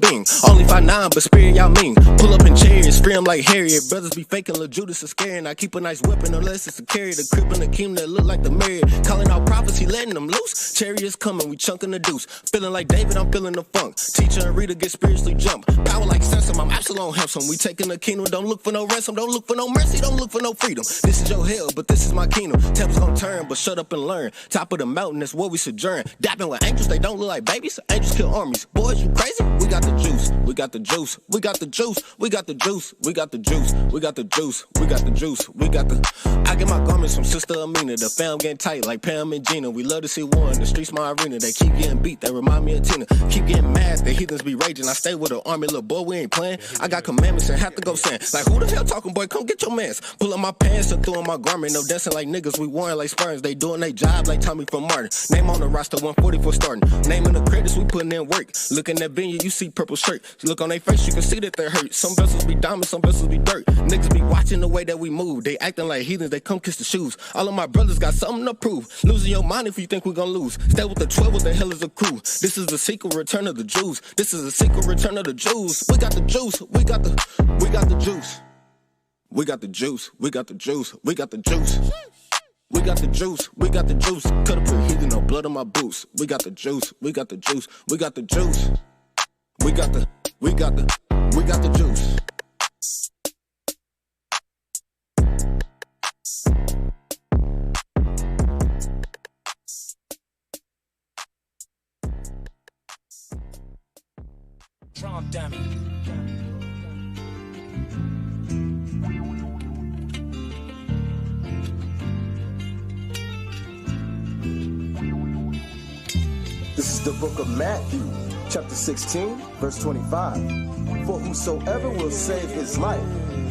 Bing. Only 5'9", but spirit y'all mean. Pull up in chariots, free 'em like Harriet. Brothers be faking, Lil Judas is scaring. I keep a nice weapon unless it's a carry. The crib and the king that look like the Marriott. Calling out prophets, he letting them loose. Chariots coming, we chunking the deuce. Feeling like David, I'm feeling the funk. Teacher and reader get spiritually jumped. Power like Samson, I'm Absalom Hempson. We taking the kingdom, don't look for no ransom. Don't look for no mercy, don't look for no freedom. This is your hell, but this is my kingdom. Tables gon' turn, but shut up and learn. Top of the mountain, that's where we sojourn. Dapping with angels, they don't look like babies. Angels kill armies. Boys, you crazy? We got the juice. We got the juice, we got the juice, we got the juice, we got the juice, we got the juice, we got the juice, we got the. I get my garments from Sister Amina, the fam getting tight like Pam and Gina. We love to see war in the streets, my arena. They keep getting beat, they remind me of Tina. Keep getting mad, the heathens be raging. I stay with an army, little boy, we ain't playing. I got commandments and have to go sin. Like who the hell talking, boy? Come get your mans. Pull up my pants and throw in my garment. No dancing like niggas, we warring like sperms. They doing their job like Tommy from Martin. Name on the roster, 140 for starting. Name in the credits, we putting in work. Look in that venue, you see purple shirt. Look on their face, you can see that they hurt. Some vessels be diamonds, some vessels be dirt. Niggas be watching the way that we move. They acting like heathens, they come kiss the shoes. All of my brothers got something to prove. Losing your mind if you think we gon' lose. Stay with the 12, what the hell is a crew? This is the secret return of the Jews. This is the secret return of the Jews. We got the juice, we got the juice. We got the juice, we got the juice, we got the juice. We got the juice, we got the juice. Could've put heathen, no blood on my boots. We got the juice, we got the juice, we got the juice. We got the juice. Drum dummy. This is the book of Matthew, chapter 16, verse 25. For whosoever will save his life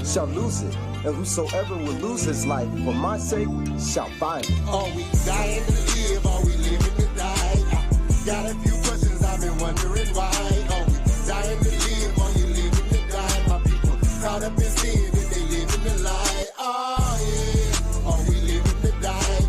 shall lose it, and whosoever will lose his life for my sake shall find it. Are we dying to live? Are we living to die? Got a few questions I've been wondering why. Are we dying to live? Are you living to die? My people caught up in sin and they living to lie. Oh yeah, are we living to die?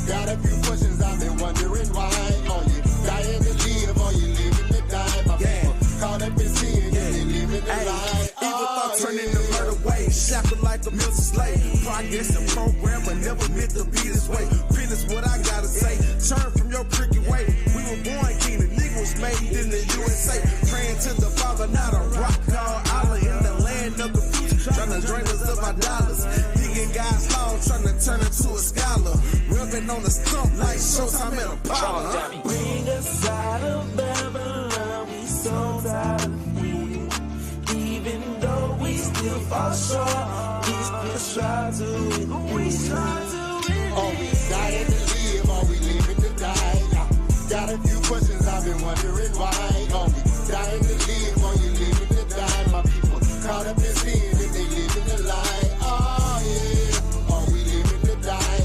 Got a few questions I've been wondering why. Are you dying to live? Are you living to die? My people caught up in sin and they living to lie. Evil thoughts turning to murder ways, shackled like a mental slave. Progress and program, but never meant to be this way. Pen is what I gotta say. Turn from your cricket way. We were born king, the nigga was made in the USA. Praying to the Father, not a rock called Allah in the land of the future. Trying to drain us of our dollars. Digging God's law, trying to turn into a scholar. Rubbing on the stump like Showtime at a parlor. Bring us out of Babylon, we so tired of fear. Even though we still fall short, we still strive to win. Are we dying to live? Are we living to die? Got a few questions I've been wondering why. Are we dying to live? Are you living to die? My people caught up in sin and they living to lie. Oh yeah, are we living to die?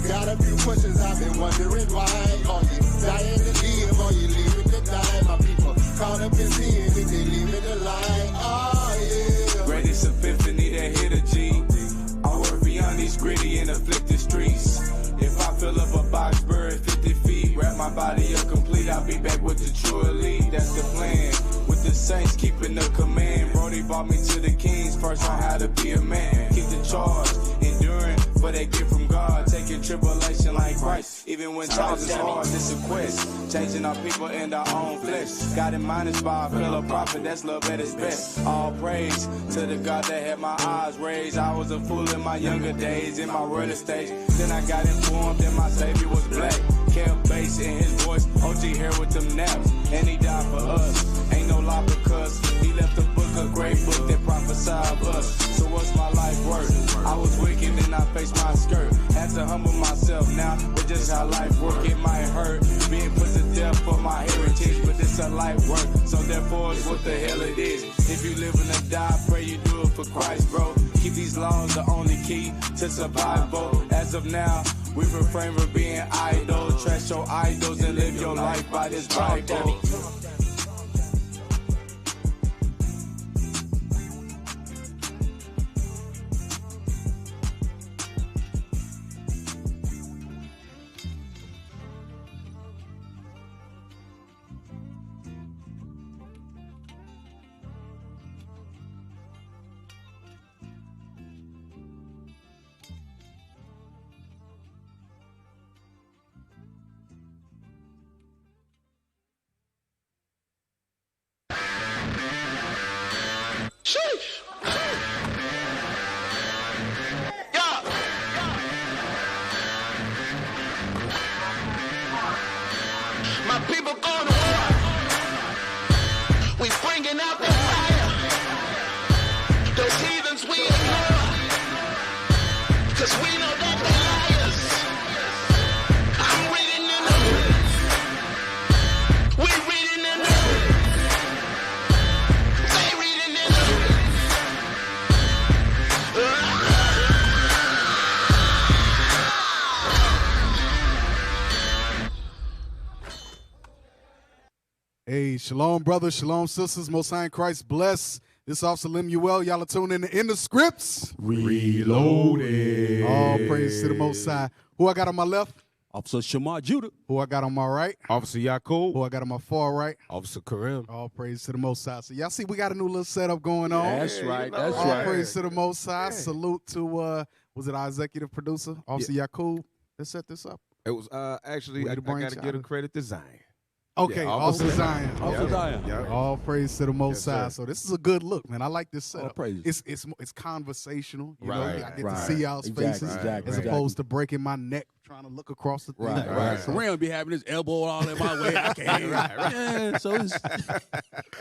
Got a few questions I've been wondering why. Are you dying to live? Are you living to die? My people caught up in sin and they living to lie. Oh yeah. Greatest epiphany that hit a G. I work beyond these gritty and afflicted streets. If I fill up a box, bird 50 feet, wrap my body up complete, I'll be back with the true elite. That's the plan. With the saints keeping the command. Brody brought me to the kings, first on how to be a man. Keep the charge, enduring for that gift from God. Taking tribulation like Christ. Even when times is hard, it's a quest. Changing our people and our own flesh. God in mind is by a fellow prophet, that's love at its best. All praise to the God that had my eyes raised. I was a fool in my younger days, in my early stage. Then I got informed that my savior was black. Kept bass in his voice, OG here with them naps. And he died for us. Ain't no lie because he left a book, a great book that prophesied of us. So what's my life worth? I was wicked and I faced my skirt. Had to humble myself now, but just how life work. It might hurt being put to death for my heritage, but it's a life work. So therefore it's what the hell it is. If you living or die, pray you do it for Christ, bro. Keep these laws the only key to survival. As of now, we refrain from being idle. Trash your idols and live your life by this Bible. We bringing out the fire. Those heathens we ignore. Cause we know that they're liars. I'm reading in the we reading in the they reading in the Hey, shalom, brothers, shalom, sisters, Most High in Christ bless. This Officer Lemuel, y'all are tuned in the scripts. Reloaded. All praise to the Most High. Who I got on my left? Officer Shamar Judah. Who I got on my right? Officer Yakub. Who I got on my far right? Officer Karim. All praise to the Most High. So y'all see we got a new little setup going on. That's right. That's All right. praise to the Most High. Salute to, was it our executive producer, Officer Yakub? Let's set this up. It was actually, Way I to got bring to give a credit to Zion. Okay, Yeah, Officer Zion. Officer Zion. Yeah. All praise to the Most Yes, High. sir. So this is a good look, man. I like this setup. All praise. It's conversational. You know, Right, I get right. to see y'all's Exactly, faces exactly, as opposed to breaking my neck trying to look across the thing. Right, Right. Kareem be having his elbow all in my way. I can't hear. Yeah, so it's,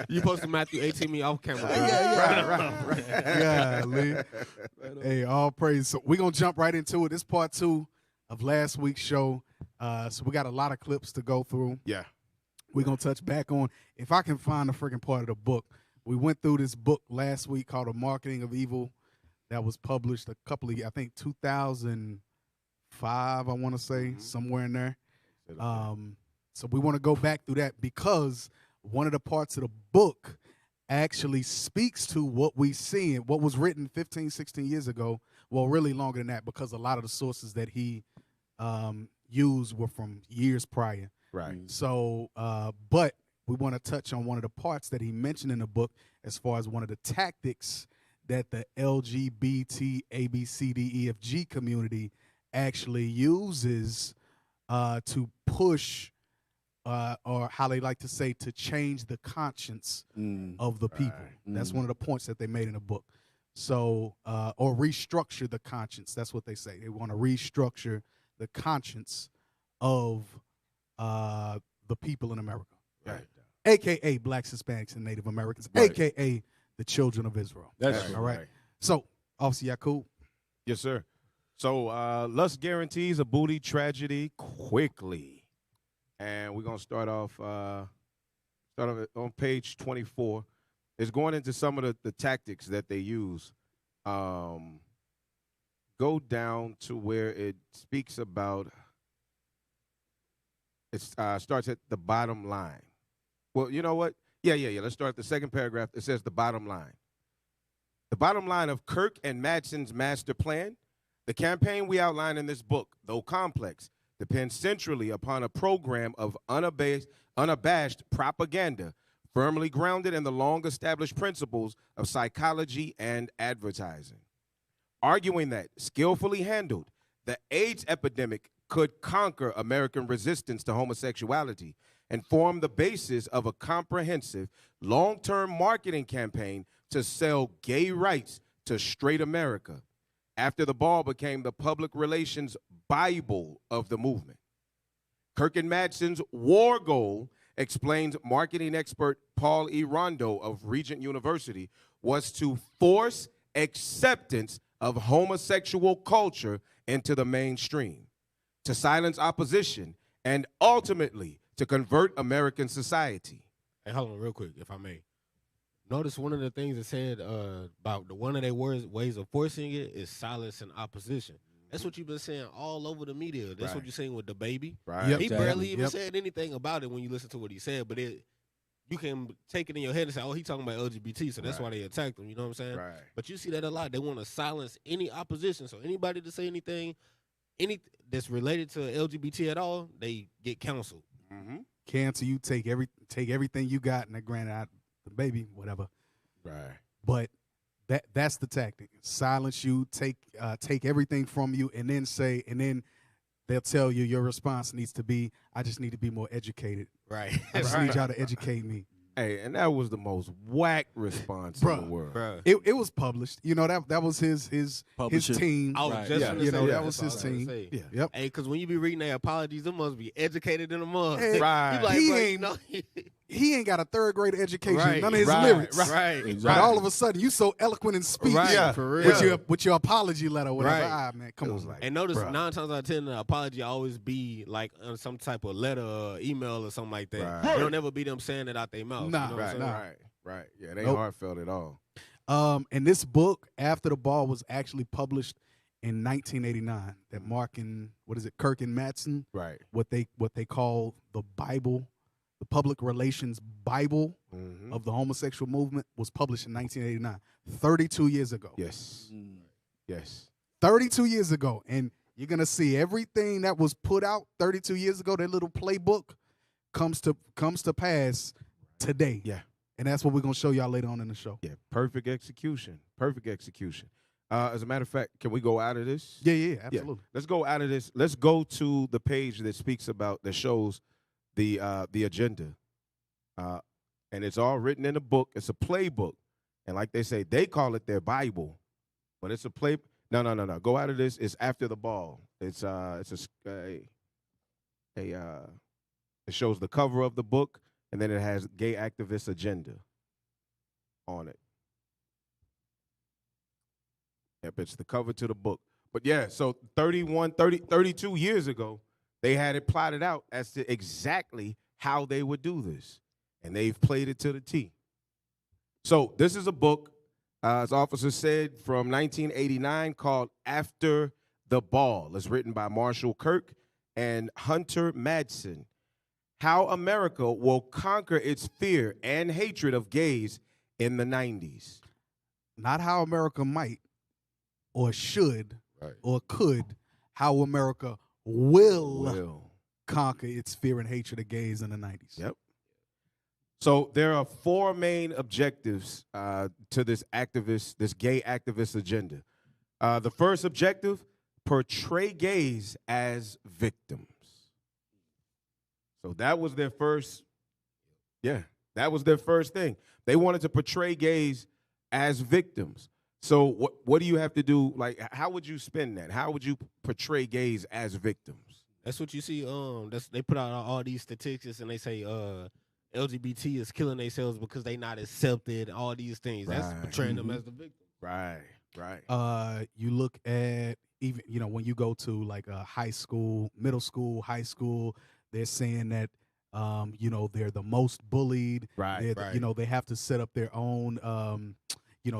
You supposed to Matthew 18 me off camera. Right. Yeah, Lee. Hey, all praise. So we're gonna jump right into it. This part 2 of last week's show. So we got a lot of clips to go through. Yeah. We're going to touch back on, if I can find the freaking part of the book. We went through this book last week called The Marketing of Evil that was published a couple of, I think 2005, I want to say, somewhere in there. So we want to go back through that because one of the parts of the book actually speaks to what we see and what was written 15, 16 years ago. Well, really longer than that because a lot of the sources that he used were from years prior. Right. So, but we want to touch on one of the parts that he mentioned in the book as far as one of the tactics that the LGBT ABCDEFG community actually uses to push, or how they like to say, to change the conscience of the people. That's one of the points that they made in the book. So, or restructure the conscience. That's what they say. They want to restructure the conscience of the people in America, Right. AKA Blacks, Hispanics, and Native Americans, Right. AKA the children of Israel. That's all right. right. So, Officer Yakub. Yes, sir. So, Lust guarantees a booty tragedy quickly. And we're going to start off on page 24. It's going into some of the tactics that they use. Go down to where it speaks about, it starts at the bottom line. Well, you know what? Yeah. Let's start at the second paragraph. It says the bottom line. The bottom line of Kirk and Madsen's master plan, the campaign we outline in this book, though complex, depends centrally upon a program of unabashed propaganda, firmly grounded in the long-established principles of psychology and advertising. Arguing that, skillfully handled, the AIDS epidemic could conquer American resistance to homosexuality and form the basis of a comprehensive, long-term marketing campaign to sell gay rights to straight America, after the ball became the public relations Bible of the movement. Kirk and Madsen's war goal, explains marketing expert Paul E. Rondo of Regent University, was to force acceptance of homosexual culture into the mainstream, to silence opposition, and ultimately to convert American society. Hey, hold on real quick, if I may. Notice one of the things it said about one of their ways of forcing it is silence and opposition. That's what you've been saying all over the media. That's Right. what you're saying with the baby. Right. Yep. He barely even Yep. said anything about it when you listen to what he said, but you can take it in your head and say, oh, he talking about LGBT, so that's Right. why they attacked him. You know what I'm saying? Right. But you see that a lot. They want to silence any opposition. So anybody to say anything that's related to LGBT at all, they get counseled. Mm-hmm. Cancel you, take everything you got, and granted, the baby, whatever. Right. But that's the tactic. Silence you, take everything from you, and then they'll tell you your response needs to be, I just need to be more educated. Right. I just need y'all to educate me. Hey, and that was the most whack response in the world. Bruh. It was published. You know, that was his Publisher. team. I was Right. just Yeah. gonna You say know, that. that was That's his all I was team. gonna say. Yeah. Yep. Hey, because when you be reading their apologies, them must be educated in the mud. Hey, Right. You like, He bro, ain't- you know, he ain't got a third grade education, Right, none of his right, lyrics. Right. But Exactly. all of a sudden, you so eloquent in speech Right. Yeah. For real. with your apology letter, or whatever. Right. Ah, man, come It on. was like, And notice bruh. 9 times out of 10, the apology always be like on some type of letter or email or something like that. Right. It don't never be them saying it out their mouth. Nah, you know what I'm Right, saying? right. Yeah, they Nope. heartfelt at all. And this book, After the Ball, was actually published in 1989. That Mark and Kirk and Mattson, Right. what they call the Bible, the Public Relations Bible Mm-hmm. of the homosexual movement, was published in 1989, 32 years ago. Yes. Yes. 32 years ago, and you're gonna see everything that was put out 32 years ago. That little playbook comes to pass today. Yeah. And that's what we're gonna show y'all later on in the show. Yeah. Perfect execution. Perfect execution. As a matter of fact, can we go out of this? Yeah, absolutely. Let's go out of this. Let's go to the page that shows the agenda. And it's all written in a book. It's a playbook. And like they say, they call it their Bible. But it's a play. No. Go out of this. It's After the Ball. It shows the cover of the book, and then it has Gay Activist Agenda on it. Yep, it's the cover to the book. But yeah, so 32 years ago, they had it plotted out as to exactly how they would do this. And they've played it to the T. So this is a book, as officer said, from 1989 called After the Ball. It's written by Marshall Kirk and Hunter Madsen. How America Will Conquer Its Fear and Hatred of Gays in the 90s. Not how America might or should Right. or could, how America will conquer its fear and hatred of gays in the 90s. Yep. So there are 4 main objectives to this gay activist agenda. The first objective, portray gays as victims. So that was their first, that was their first thing. They wanted to portray gays as victims. So what do you have to do? Like, how would you spin that? How would you portray gays as victims? That's what you see. They put out all these statistics and they say LGBT is killing themselves because they not accepted. All these things. That's Right. portraying them as the victim. Right. You look at even when you go to like a high school, middle school, high school, they're saying that they're the most bullied. Right. They have to set up their own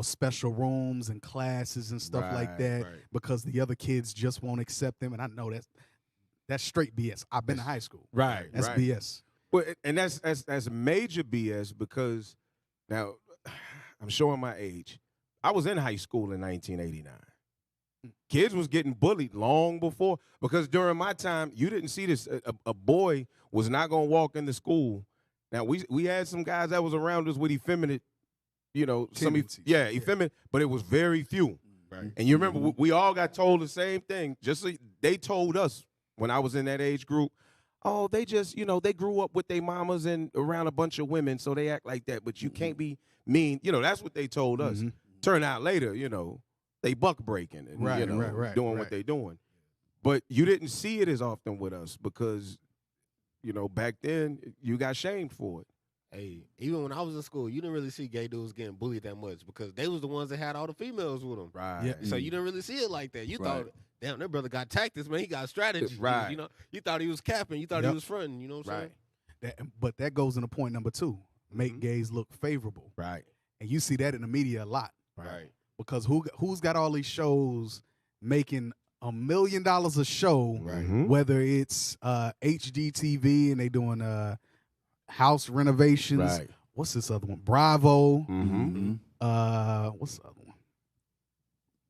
special rooms and classes and stuff like that because the other kids just won't accept them. And I know that's straight BS. I've been to high school. Right. That's BS. Well, and that's major BS because now I'm showing my age. I was in high school in 1989. Kids was getting bullied long before because during my time you didn't see this. A boy was not gonna walk into school. Now we had some guys that was around us with effeminate, effeminate, but it was very few. Right. And you remember we all got told the same thing. Just so they told us when I was in that age group. Oh, they just, they grew up with their mamas and around a bunch of women, so they act like that. But you can't be mean. That's what they told us. Mm-hmm. Turn out later, they buck breaking and doing what they doing. But you didn't see it as often with us because, back then you got shamed for it. Hey, even when I was in school, you didn't really see gay dudes getting bullied that much because they was the ones that had all the females with them. Right. Yeah. So you didn't really see it like that. You Right. thought, damn, that brother got tactics, man. He got strategy. Right. You thought he was capping. You thought Yep. he was fronting. You know what I'm Right. saying? But that goes into point number 2. Make Mhm. gays look favorable. Right. And you see that in the media a lot. Right. Because who's got all these shows making $1 million a show, Mhm. whether it's HGTV and they doing house renovations. Right. What's this other one? Bravo. Mm-hmm. What's the other one?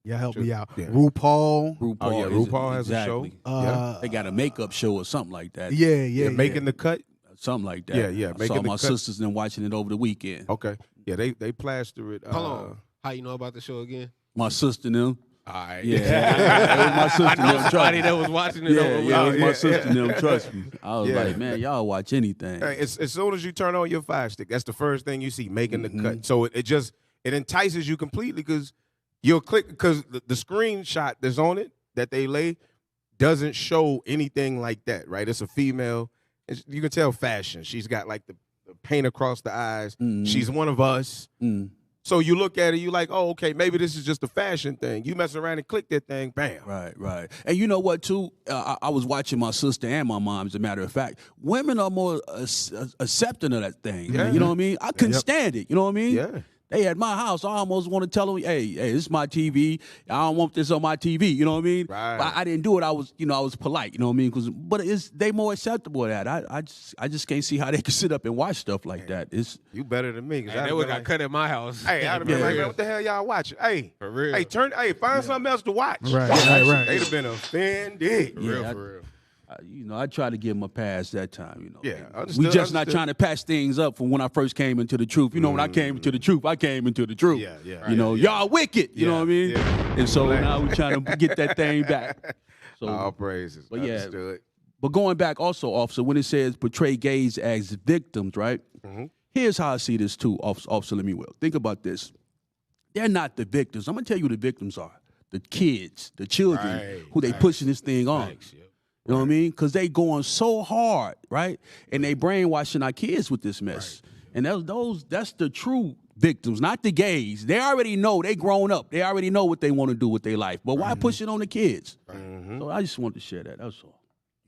Yeah, help me out. Yeah. RuPaul. Oh, yeah, RuPaul has a show. They got a makeup show or something like that. Yeah. Making the cut. Something like that. Yeah, I making saw the my cut. sisters and watching it over the weekend. Okay. Yeah, they plaster it. Hold on. How you know about the show again? My sister and them. All right. Yeah, it was my sister and them. Trust Somebody me. that was watching it. Yeah, over it was weekend. my sister and them. Trust me. I was Yeah. like, man, y'all watch anything. Hey, as soon as you turn on your Fire Stick, that's the first thing you see, making the cut. So it entices you completely because you'll click because the screenshot that's on it that they lay doesn't show anything like that, right? It's a female. You can tell fashion. She's got like the the paint across the eyes. She's one of us. So you look at it, you like, oh, okay, maybe this is just a fashion thing. You mess around and click that thing, bam. Right. And you know what, too? I was watching my sister and my mom, as a matter of fact. Women are more accepting of that thing. Yeah. You know what I mean? I couldn't stand it. You know what I mean? Yeah. They at my house, I almost want to tell them, hey, this is my TV. I don't want this on my TV. You know what I mean? Right. But I didn't do it. I was polite. You know what I mean? But they more acceptable at that. I just can't see how they can sit up and watch stuff like that. You better than me. Hey, that would got cut at my house. Hey, I'd have been like, man, what the hell y'all watching? Hey, for real. Hey, find something else to watch. Right. They'd have been offended. For real. I tried to give them a pass that time. Yeah, We just not trying to patch things up from when I first came into the truth. When I came into the truth, I came into the truth. Yeah. Y'all wicked. You know what I mean? Yeah. And so now we're trying to get that thing back. So, all praises. but Understood. but going back also, officer, when it says portray gays as victims, right? Here's how I see this too, officer. Let me think about this. They're not the victims. I'm gonna tell you who the victims are. The kids, the children, who they pushing this thing on. You know what I mean? Because they going so hard, right? And they brainwashing our kids with this mess. And that's the true victims, not the gays. They already know. They grown up. They already know what they want to do with their life. But why push it on the kids? So I just wanted to share that. That's all.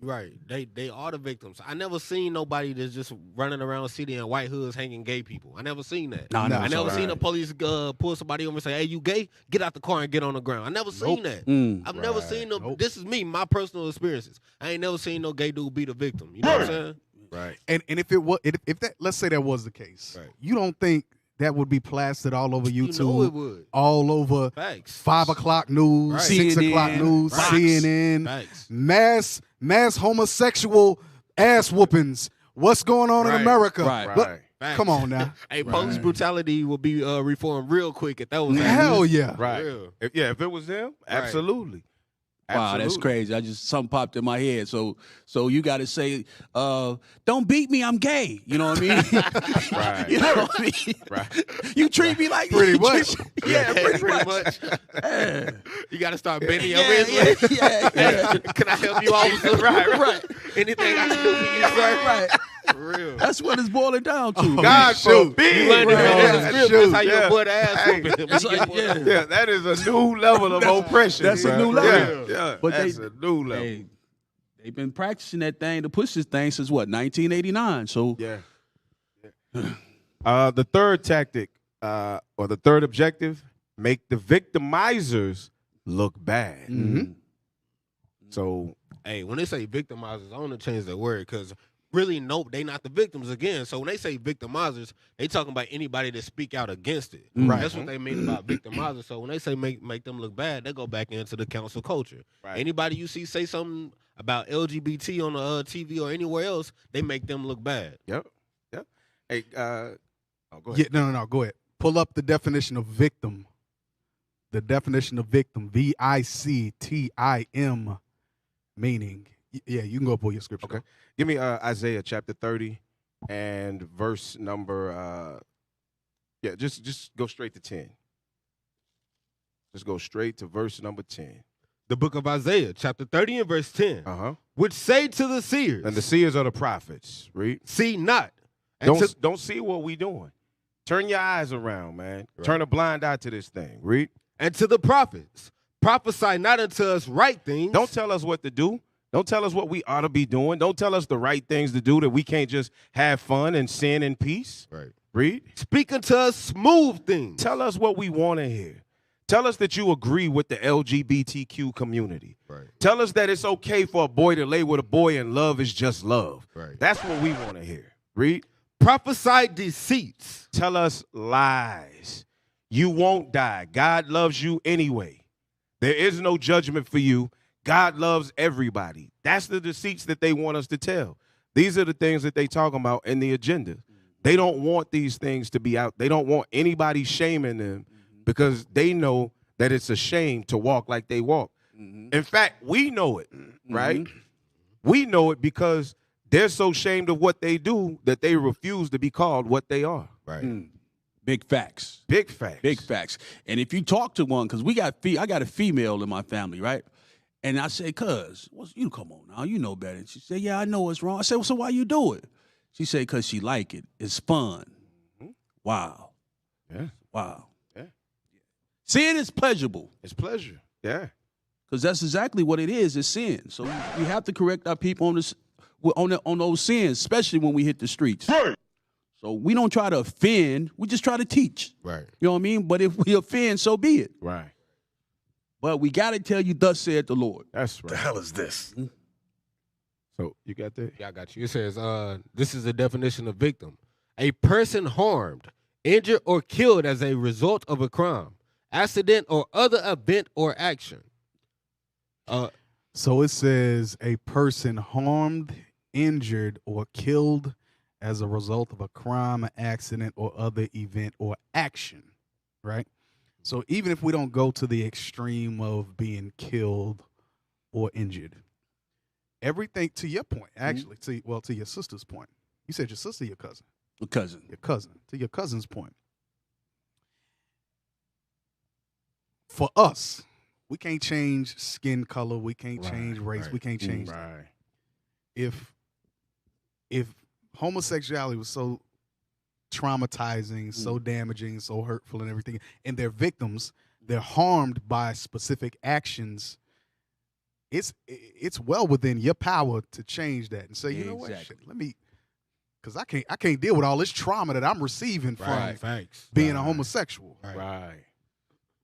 Right. They are the victims. I never seen nobody that's just running around the city in white hoods hanging gay people. I never seen that. No, I never seen the police pull somebody over and say, hey, you gay? Get out the car and get on the ground. I never seen that. I've never seen this is me, my personal experiences. I ain't never seen no gay dude be the victim. You know what I'm saying? Right. And if that, let's say that was the case, you don't think that would be plastered all over YouTube? You know it would. All over Facts. 5 o'clock news, 6 o'clock news, Facts. CNN, Facts. mass homosexual ass whoopings. What's going on in America? Right. Come on now. Hey, police brutality will be reformed real quick if that was Hell yeah. Right. Real. If it was them, absolutely. Wow, that's crazy. Something popped in my head. So you got to say, don't beat me, I'm gay. You know what I mean? Right. You know what I mean? Right. You treat me like Pretty much. Yeah, pretty much. You got to start bending your business. Yeah. Can I help you, officer? Right. Anything I can do for you, sir? Right. For real. That's what it's boiling down to. God forbid. You learned it on the script. That's how Yeah. your butt ass whooping. It's like, Yeah, that is a new level of oppression. That's a bro. new level. Yeah, But that's a new level. They've been practicing that thing to push this thing since what, 1989. So Yeah. The third tactic, or the third objective, make the victimizers look bad. So, Hey, when they say victimizers, I want to change that word because really, no, they not the victims again. So when they say victimizers, they talking about anybody that speak out against it. Right. That's what they mean about victimizers. So when they say make them look bad, they go back into the council culture. Right. Anybody you see say something about LGBT on the TV or anywhere else, they make them look bad. Yep. Hey, go ahead. Yeah, no, go ahead. Pull up the definition of victim. The definition of victim, VICTIM, meaning. Yeah, you can go pull your scripture. Okay. Give me Isaiah chapter 30 and verse number, just go straight to 10. Just go straight to verse number 10. The book of Isaiah, chapter 30 and verse 10, which say to the seers. And the seers are the prophets, read. See not. Don't see what we doing. Turn your eyes around, man. Right. Turn a blind eye to this thing, read. And to the prophets, prophesy not unto us right things. Don't tell us what to do. Don't tell us what we ought to be doing. Don't tell us the right things to do, that we can't just have fun and sin in peace. Right. Read. Speak unto us smooth things. Tell us what we want to hear. Tell us that you agree with the LGBTQ community. Right. Tell us that it's okay for a boy to lay with a boy and love is just love. Right. That's what we want to hear. Read. Prophesy deceits. Tell us lies. You won't die. God loves you anyway. There is no judgment for you. God loves everybody. That's the deceits that they want us to tell. These are the things that they talk about in the agenda. They don't want these things to be out. They don't want anybody shaming them because they know that it's a shame to walk like they walk. In fact, we know it, right? We know it because they're so ashamed of what they do that they refuse to be called what they are. Right. Big facts. Big facts. Big facts. And if you talk to one, because I got a female in my family, right? And I say, cuz, you come on now, you know better. And she said, yeah, I know what's wrong. I said, well, so why you do it? She said because she like it. It's fun. Wow. Yeah. Wow. Yeah. Sin is pleasurable. It's pleasure. Yeah. Because that's exactly what it is. It's sin. So we have to correct our people on those sins, especially when we hit the streets. Right. So we don't try to offend. We just try to teach. Right. You know what I mean? But if we offend, so be it. Right. But we got to tell you, thus said the Lord. That's right. The hell is this? So you got that? Yeah, I got you. It says, this is the definition of victim. A person harmed, injured, or killed as a result of a crime, accident, or other event or action. So it says a person harmed, injured, or killed as a result of a crime, an accident, or other event or action, right? So even if we don't go to the extreme of being killed or injured, everything, to your point, actually, to your sister's point. You said your sister, your cousin. A cousin. Your cousin. To your cousin's point. For us, we can't change skin color. We can't change race. We can't change that. If homosexuality was so traumatizing, so damaging, so hurtful and everything, and they're victims, they're harmed by specific actions, it's well within your power to change that and say, you know what, shit, let me, because I can't deal with all this trauma that I'm receiving from being a homosexual. Right.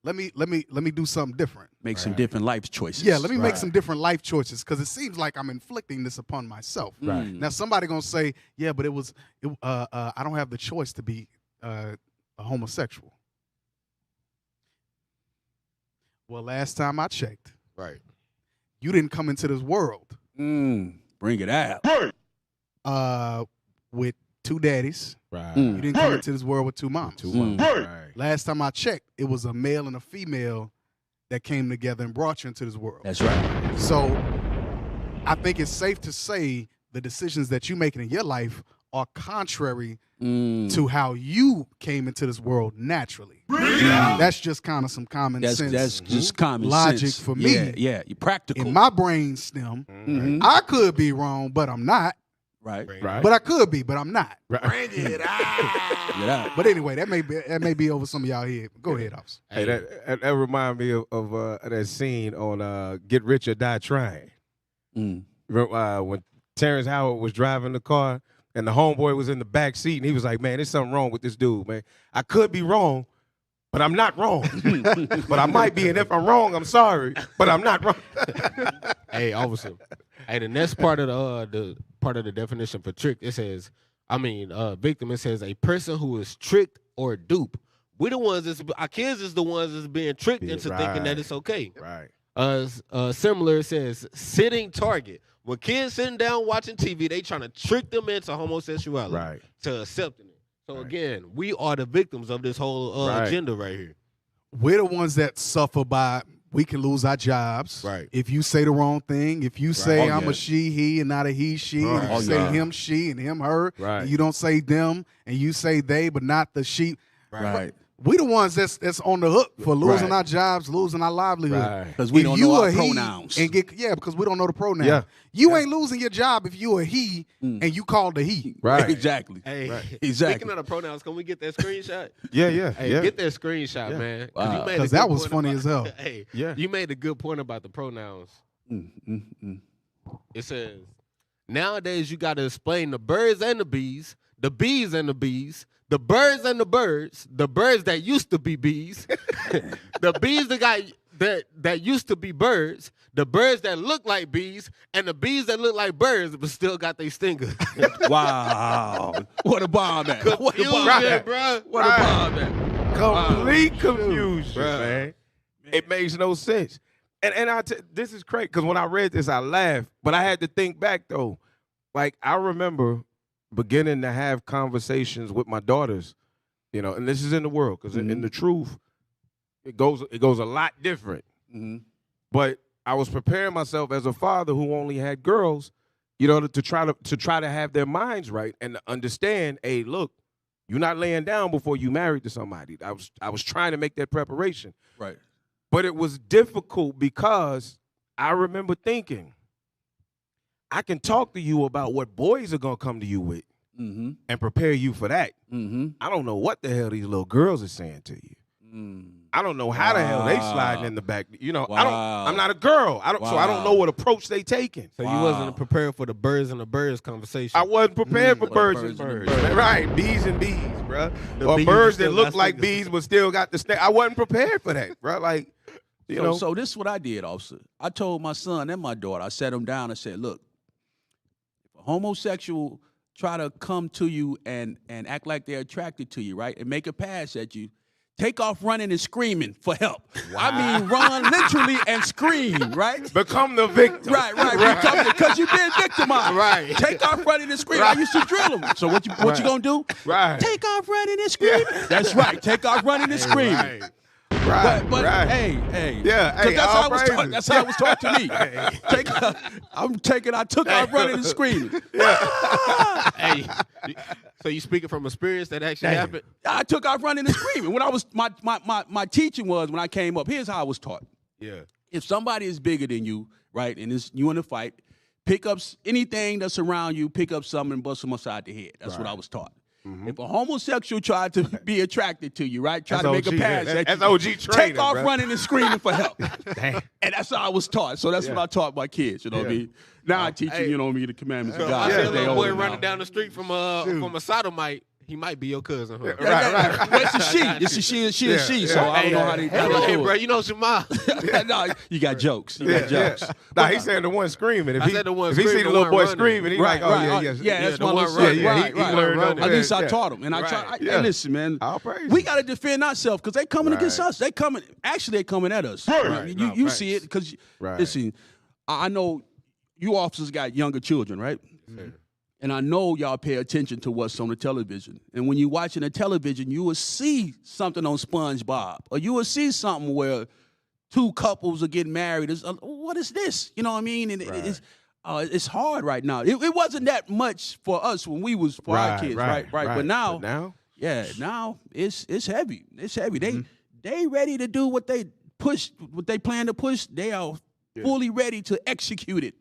Let me do something different. Make some different life choices. Yeah, let me make some different life choices because it seems like I'm inflicting this upon myself. Right. Now somebody gonna say, yeah, but I don't have the choice to be a homosexual. Well, last time I checked, Right. you didn't come into this world Bring it out. with two daddies. Right. You didn't come into this world with two moms. Right. Last time I checked, it was a male and a female that came together and brought you into this world. That's right. So I think it's safe to say the decisions that you're making in your life are contrary to how you came into this world naturally. That's just kind of some common sense. That's just common logic sense. for me. Yeah, you're practical. In my brain stem, I could be wrong, but I'm not. Right. But I could be, but I'm not. Bring it out. Get out. But anyway, that may be over some of y'all head. Go ahead, officer. Hey, that remind me of that scene on Get Rich or Die Trying. When Terrence Howard was driving the car and the homeboy was in the back seat and he was like, man, there's something wrong with this dude, man. I could be wrong, but I'm not wrong. But I might be, and if I'm wrong, I'm sorry, but I'm not wrong. Hey, officer. Hey, the next part of the definition for trick, it says, victim, it says a person who is tricked or duped. We the ones our kids is the ones that's being tricked into thinking that it's okay. Right. Similar, it says sitting target. When kids sitting down watching TV, they trying to trick them into homosexuality, to accepting it. So again, we are the victims of this whole agenda right here. We're the ones that suffer by, we can lose our jobs. Right. If you say the wrong thing, if you say I'm a she, he, and not a he, she, and you say him, she, and him, her, and you don't say them, and you say they, but not the she. Right. We the ones that's on the hook for losing our jobs, losing our livelihood. Because we don't know our pronouns. Because we don't know the pronoun. Yeah. You ain't losing your job if you a he and you called a he. Right. Exactly. Hey, Exactly. speaking of the pronouns, can we get that screenshot? Yeah. Hey, get that screenshot, man. Wow. Because that was funny as hell. Hey, Yeah. you made a good point about the pronouns. It says, nowadays you got to explain the birds and the bees and the bees, the birds and the birds that used to be bees, the bees that used to be birds, the birds that look like bees, and the bees that look like birds but still got their stingers. Wow. What a bomb at. What a bomb Confusion, at. bro. What a bomb at. Complete confusion, man. It makes no sense. And this is crazy because when I read this, I laughed, but I had to think back though. Like I remember beginning to have conversations with my daughters, and this is in the world because in the truth, it goes a lot different. But I was preparing myself as a father who only had girls, to try to have their minds right and to understand, hey, look, you're not laying down before you married to somebody. I was trying to make that preparation. Right. But it was difficult because I remember thinking, I can talk to you about what boys are going to come to you with, and prepare you for that. I don't know what the hell these little girls are saying to you. I don't know how the hell they sliding in the back. You know, I'm not a girl. So I don't know what approach they taking. So you wasn't prepared for the birds and the birds conversation. I wasn't prepared for birds and birds. Right, bees and bees, bro. Or birds that look like bees but still got the snake. I wasn't prepared for that, bro. Like, you know. So this is what I did, officer. I told my son and my daughter, I sat them down and said, look, if a homosexual try to come to you and act like they're attracted to you, right, and make a pass at you, take off running and screaming for help. Wow. I mean, run literally and scream, right? Become the victim. Right. Because you've been victimized. Right. Take off running and screaming. Right. I used to drill them. So what you gonna do? Right. Take off running and screaming. Yeah. That's right. Take off running and screaming. Right. Right. But hey. Yeah. Hey, that's how I was taught. That's how it was taught to me. I took off running and screaming. Yeah. Hey. So you speaking from experience that actually happened? I took off running and screaming. When I was my teaching was when I came up. Here's how I was taught. Yeah. If somebody is bigger than you, right, and it's you in a fight, pick up anything that's around you, pick up something and bust them upside the head. That's what I was taught. If a homosexual tried to be attracted to you, right, try to make a pass at you, that's OG training, take off running and screaming for help. And that's how I was taught. So that's what I taught my kids, you know what I mean? Now I teach them, you know what I mean, the commandments of God. I see a little boy running down the street from a sodomite. He might be your cousin, huh? Right. Well, it's a she. It's a she. So I don't know how they do it. Hey, bro, you know Shema. No, you got jokes. You got jokes. Nah, he's saying the one screaming. If he see the screaming, little boy screaming, he's like, oh, yeah, that's my little son. Right. He learned At least I taught him. And I try. Hey, listen, man. We got to defend ourselves because they coming against us. They coming at us. You see it because, listen, I know you officers got younger children, right? And I know y'all pay attention to what's on the television. And when you're watching the television, you will see something on SpongeBob. Or you will see something where two couples are getting married. What is this? You know what I mean? And it's hard right now. It wasn't that much for us when we was for our kids, right? But now, now it's heavy. It's heavy. They ready to do what they plan to push. They are fully ready to execute it.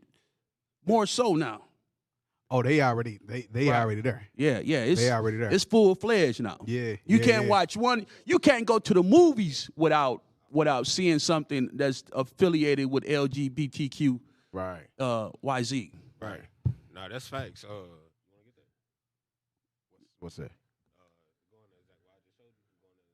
More so now. Oh, they already there. Yeah. They already there. It's full-fledged now. Yeah. You can't watch one. You can't go to the movies without seeing something that's affiliated with LGBTQ. Right. YZ. Right. No, that's facts. What's that?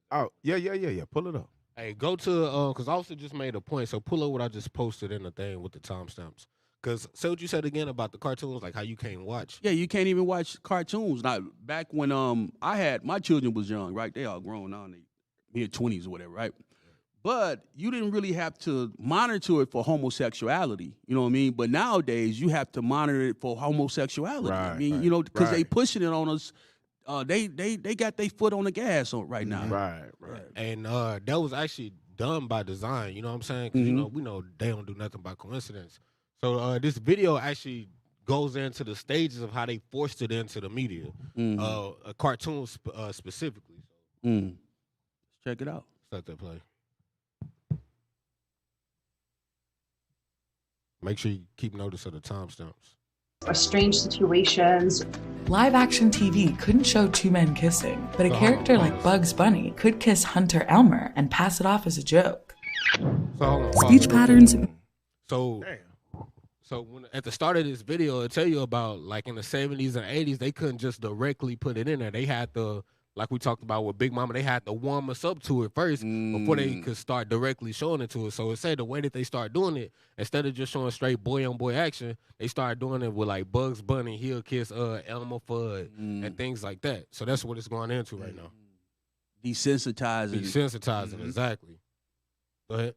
Oh, yeah. Pull it up. Hey, go to because Officer just made a point. So pull up what I just posted in the thing with the timestamps. Because say what you said again about the cartoons, like how you can't watch. Yeah, you can't even watch cartoons. Now, back when I had my children was young, right? They all grown now in their mid-20s or whatever, right? But you didn't really have to monitor it for homosexuality, you know what I mean? But nowadays, you have to monitor it for homosexuality. Right, I mean, you know, because they pushing it on us. They got their foot on the gas right now. Right. And that was actually done by design, you know what I'm saying? Because, you know, we know they don't do nothing by coincidence. So this video actually goes into the stages of how they forced it into the media, a cartoon specifically. Check it out. Let that play. Make sure you keep notice of the timestamps. Or strange situations. Live action TV couldn't show two men kissing, but a character like Bugs Bunny could kiss Hunter Elmer and pass it off as a joke. Speech patterns. So when at the start of this video, it'll tell you about, like, in the 70s and 80s, they couldn't just directly put it in there. They had to, like we talked about with Big Mama, they had to warm us up to it first before they could start directly showing it to us. So it said the way that they start doing it, instead of just showing straight boy-on-boy action, they started doing it with, like, Bugs Bunny, he'll kiss Elmer Fudd, and things like that. So that's what it's going into right now. Desensitizing, exactly. Go ahead.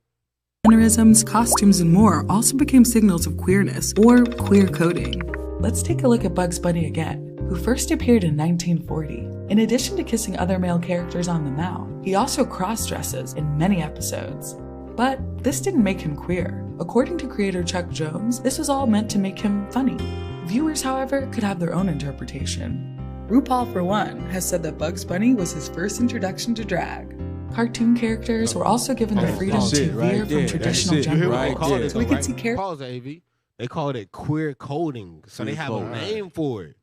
Mannerisms, costumes, and more also became signals of queerness or queer coding. Let's take a look at Bugs Bunny again, who first appeared in 1940. In addition to kissing other male characters on the mouth, he also cross-dresses in many episodes. But this didn't make him queer. According to creator Chuck Jones, this was all meant to make him funny. Viewers, however, could have their own interpretation. RuPaul, for one, has said that Bugs Bunny was his first introduction to drag. Cartoon characters were also given the freedom to veer from traditional gender roles, so we could see characters. Pause, AV. They called it queer coding. So they have a name for it.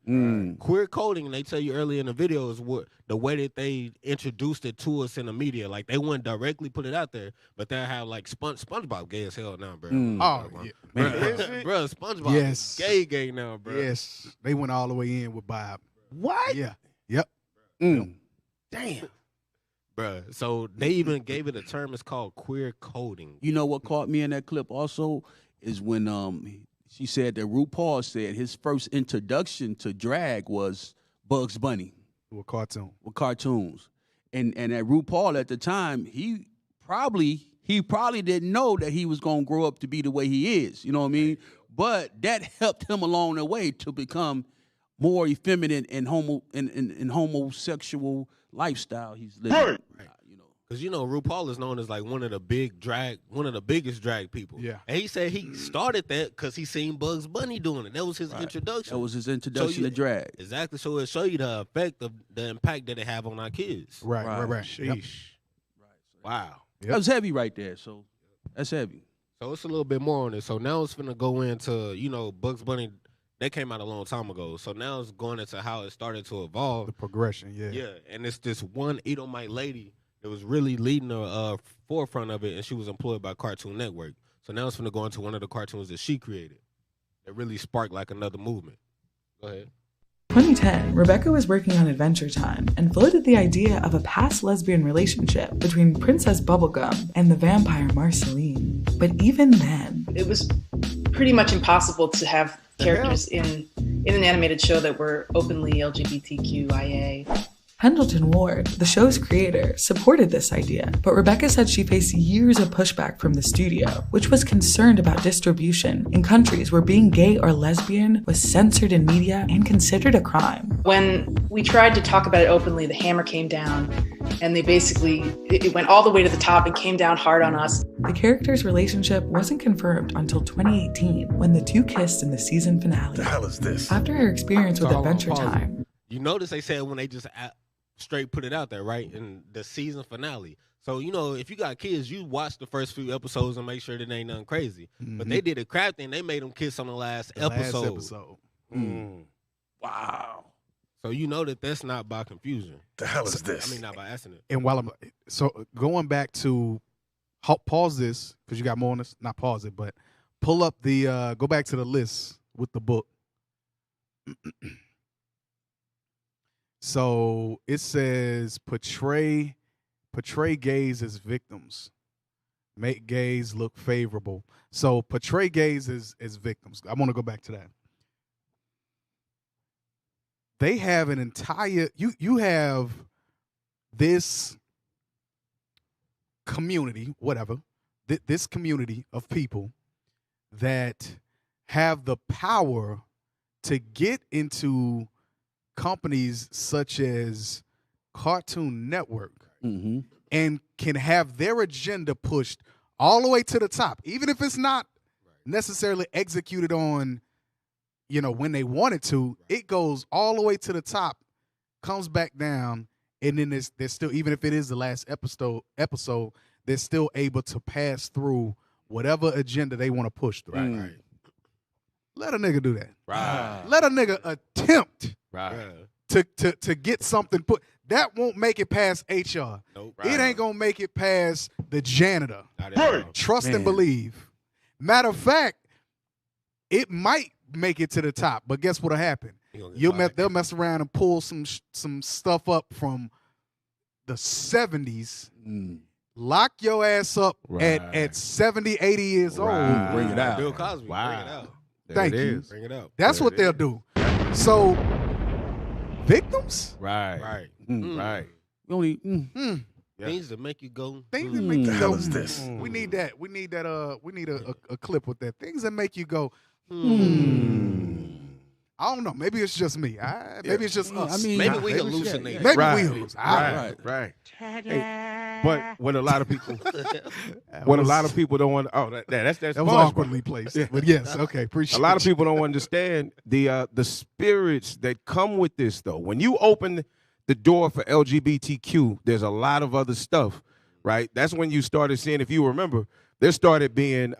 Queer coding, they tell you earlier in the video, is what the way that they introduced it to us in the media. Like, they wouldn't directly put it out there, but they'll have, like, SpongeBob gay as hell now, bro. Oh, yeah. Man. Bro, SpongeBob is gay now, bro. Yes. They went all the way in with Bob. What? Yeah. Yep. Damn. Bro, so they even gave it a term. It's called queer coding. You know what caught me in that clip also is when she said that RuPaul said his first introduction to drag was Bugs Bunny. With cartoons. And at RuPaul at the time, he probably didn't know that he was gonna grow up to be the way he is. You know what I mean? But that helped him along the way to become more effeminate and homosexual lifestyle he's living. Right. Because RuPaul is known as like one of the biggest drag people. Yeah. And he said he started that because he seen Bugs Bunny doing it. That was his introduction. That was his introduction to drag. Exactly. So it show you the effect of the impact that it have on our kids. Right. Sheesh. Yep. Wow. That was heavy right there. So that's heavy. So it's a little bit more on it. So now it's finna go into, Bugs Bunny. That came out a long time ago. So now it's going into how it started to evolve. The progression, yeah. Yeah. And it's this one Edomite lady that was really leading the forefront of it, and she was employed by Cartoon Network. So now it's going to go into one of the cartoons that she created that really sparked like another movement. Go ahead. 2010, Rebecca was working on Adventure Time and floated the idea of a past lesbian relationship between Princess Bubblegum and the vampire Marceline. But even then, it was pretty much impossible to have characters in an animated show that were openly LGBTQIA. Pendleton Ward, the show's creator, supported this idea, but Rebecca said she faced years of pushback from the studio, which was concerned about distribution in countries where being gay or lesbian was censored in media and considered a crime. When we tried to talk about it openly, the hammer came down, and it went all the way to the top and came down hard on us. The characters' relationship wasn't confirmed until 2018, when the two kissed in the season finale. The hell is this? After her experience with Adventure Time. You notice they said when they just straight put it out there, right? In the season finale. So, if you got kids, you watch the first few episodes and make sure that ain't nothing crazy. Mm-hmm. But they did a crap thing. They made them kiss on the last episode. Wow. So that's not by confusion. The hell is this? I mean, not by accident. And going back to pause this, because you got more on this, not pause it, but pull up go back to the list with the book. So it says portray gays as victims, make gays look favorable. So portray gays as victims. I want to go back to that. They have an entire you have this community, whatever, this community of people that have the power to get into companies such as Cartoon Network and can have their agenda pushed all the way to the top, even if it's not necessarily executed on, when they want it to. It goes all the way to the top, comes back down, and then there's still, even if it is the last episode, they're still able to pass through whatever agenda they want to push through. Right. Let a nigga do that. Right. Let a nigga attempt to get something put. That won't make it past HR. Nope. It ain't going to make it past the janitor. Trust and believe. Matter of fact, it might make it to the top, but guess what'll happen? They'll mess around and pull some stuff up from the 70s. Lock your ass up at 70, 80 years old. Bring it out. Bill Cosby. Wow. Bring it out. Thank you. Bring it up. That's what they'll do. So, victims? Right. Only things that make you go. Things that make you go. Is this? We need that. We need that. We need a clip with that. Things that make you go. I don't know. Maybe it's just me. Maybe it's just us. Maybe we hallucinate. Maybe we hallucinate. Right. Hey, but what a lot of people, don't want. Oh, that was awkwardly placed. But yes, okay, appreciate. A lot of people don't understand the spirits that come with this, though. When you open the door for LGBTQ, there's a lot of other stuff, right? That's when you started seeing. If you remember, there started being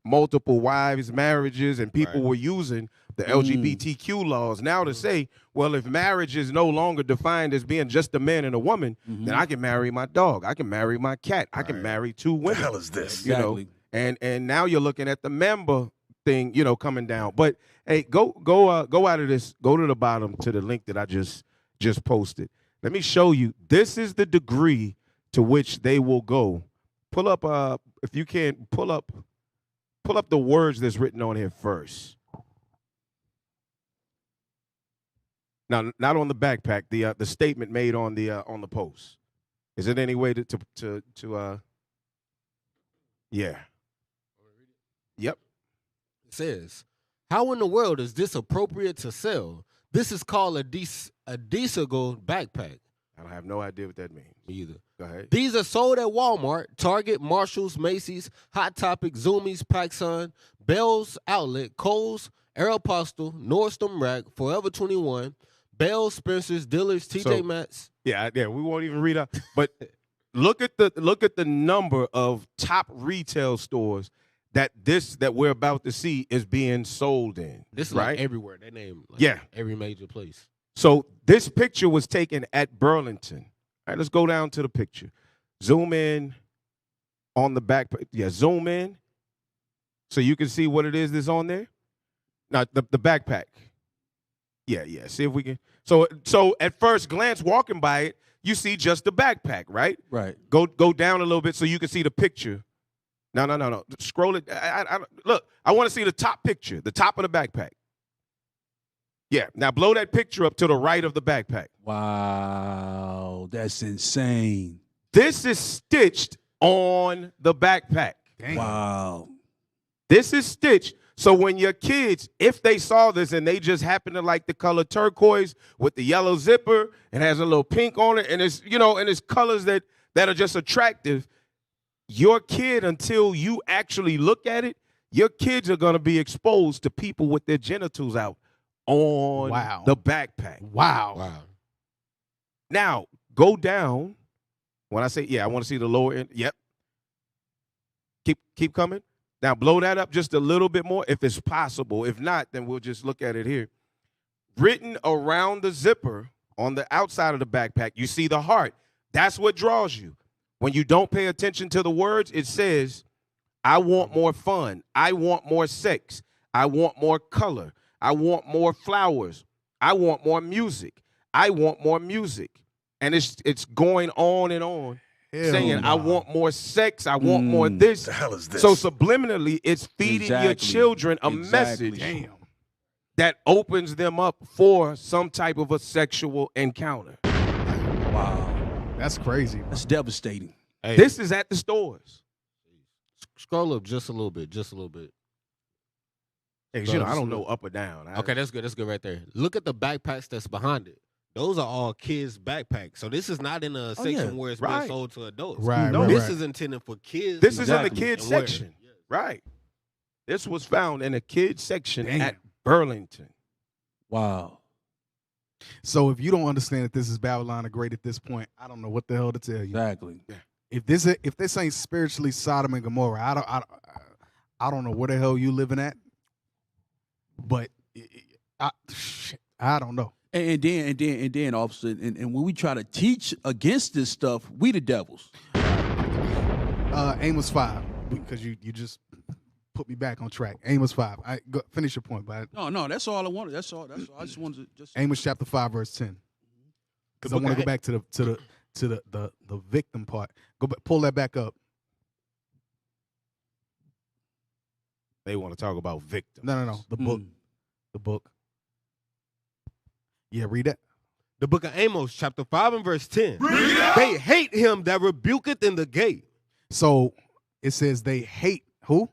multiple wives marriages, and people were using the LGBTQ laws now to say, well, if marriage is no longer defined as being just a man and a woman, then I can marry my dog, I can marry my cat, I can marry two women. What the hell is this? You know, and now you're looking at the member thing, you know, coming down. But hey, go out of this, go to the bottom to the link that I just posted. Let me show you. This is the degree to which they will go. Pull up, if you can, pull up the words that's written on here first. Now, not on the backpack. The statement made on the post. Is it any way to yeah. Yep. It says, how in the world is this appropriate to sell? This is called a Diesel backpack. I have no idea what that means. Me either. Go ahead. These are sold at Walmart, Target, Marshalls, Macy's, Hot Topic, Zoomies, PacSun, Bell's Outlet, Kohl's, Aeropostale, Nordstrom Rack, Forever 21, Bell's, Spencer's, Dillard's, TJ Maxx. Yeah, we won't even read out. But look at the number of top retail stores that we're about to see is being sold in. This is right like everywhere. They name every major place. So this picture was taken at Burlington. All right, let's go down to the picture. Zoom in on the back. Yeah, zoom in so you can see what it is that's on there. Now, the backpack. Yeah. See if we can. So at first glance, walking by it, you see just the backpack, right? Right. Go down a little bit so you can see the picture. No. Scroll it. Look, I want to see the top picture, the top of the backpack. Yeah. Now blow that picture up to the right of the backpack. Wow, that's insane. This is stitched on the backpack. Dang. Wow. This is stitched. So when your kids, if they saw this and they just happen to like the color turquoise with the yellow zipper, it has a little pink on it, and it's, and it's colors that are just attractive, your kid, until you actually look at it, your kids are going to be exposed to people with their genitals out on the backpack. Wow. Now, go down. When I say, I want to see the lower end. Yep. Keep coming. Now, blow that up just a little bit more if it's possible. If not, then we'll just look at it here. Written around the zipper on the outside of the backpack, you see the heart. That's what draws you. When you don't pay attention to the words, it says, I want more fun. I want more sex. I want more color. I want more flowers. I want more music. I want more music. And it's going on and on. Saying, I want more sex, I want more this. The hell is this? So subliminally, it's feeding your children a message that opens them up for some type of a sexual encounter. Wow. That's crazy. Bro. That's devastating. Hey, this is at the stores. Scroll up just a little bit. Hey, I don't know up or down. Okay, that's good. That's good right there. Look at the backpacks that's behind it. Those are all kids' backpacks. So this is not in a section where it's being sold to adults. This is intended for kids. This is in the kids section. Right. This was found in a kids section at Burlington. Wow. So if you don't understand that this is Babylon the Great at this point, I don't know what the hell to tell you. Exactly. If this ain't spiritually Sodom and Gomorrah, I don't know where the hell you living at. But I don't know. And then, officer, and when we try to teach against this stuff, we the devils. Amos 5, because you just put me back on track. Amos 5. Finish your point, but no, that's all I wanted. That's all. I just wanted to just Amos chapter 5 verse 10. Because I want to go back to the victim part. Go back, pull that back up. They want to talk about victims. No. The book. The book. Yeah, read that. The book of Amos, chapter 5 and verse 10. They hate him that rebuketh in the gate. So it says they hate who?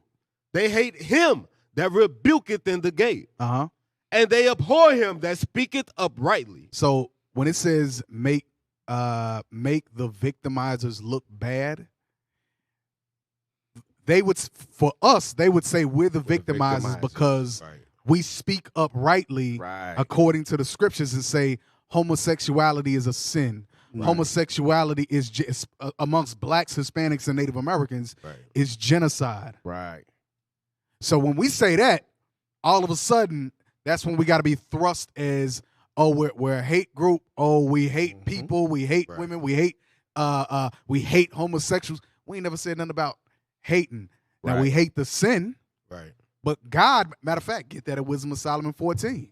They hate him that rebuketh in the gate. Uh-huh. And they abhor him that speaketh uprightly. So when it says make the victimizers look bad, they would say we're the victimizers because we speak uprightly according to the scriptures and say homosexuality is a sin. Right. Homosexuality is amongst blacks, Hispanics, and Native Americans is genocide. Right. So when we say that, all of a sudden, that's when we got to be thrust as, oh, we're a hate group. Oh, we hate people. We hate women. We hate homosexuals. We ain't never said nothing about hating. Now, we hate the sin. Right. But God, matter of fact, get that at Wisdom of Solomon 14.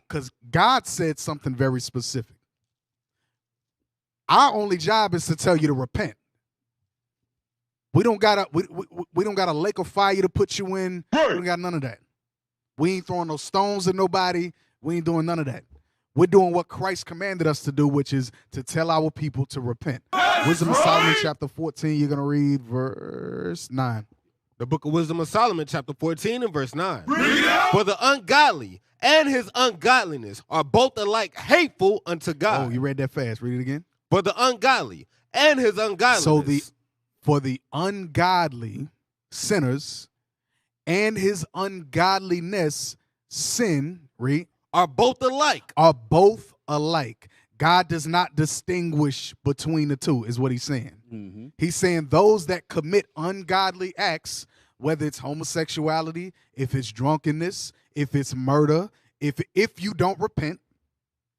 Because God said something very specific. Our only job is to tell you to repent. We don't got a lake of fire to put you in. We don't got none of that. We ain't throwing no stones at nobody. We ain't doing none of that. We're doing what Christ commanded us to do, which is to tell our people to repent. Wisdom of Solomon chapter 14, you're going to read verse 9. The book of Wisdom of Solomon chapter 14 and verse 9. For the ungodly and his ungodliness are both alike hateful unto God. Oh, you read that fast. Read it again. For the ungodly and his ungodliness. So for the ungodly sinners and his ungodliness, sin, read, are both alike. Are both alike. God does not distinguish between the two, is what he's saying. Mm-hmm. He's saying those that commit ungodly acts, whether it's homosexuality, if it's drunkenness, if it's murder, if you don't repent,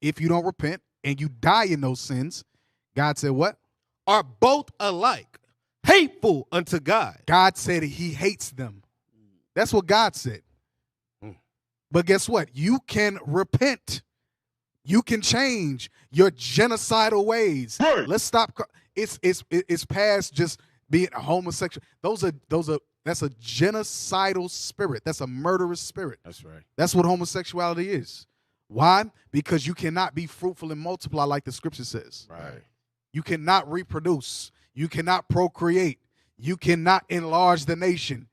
and you die in those sins, God said what? Are both alike, hateful unto God. God said he hates them. That's what God said. But guess what? You can repent. You can change your genocidal ways. Let's stop. It's past just being a homosexual. That's a genocidal spirit. That's a murderous spirit. That's right. That's what homosexuality is. Why? Because you cannot be fruitful and multiply like the scripture says. Right. You cannot reproduce. You cannot procreate. You cannot enlarge the nation.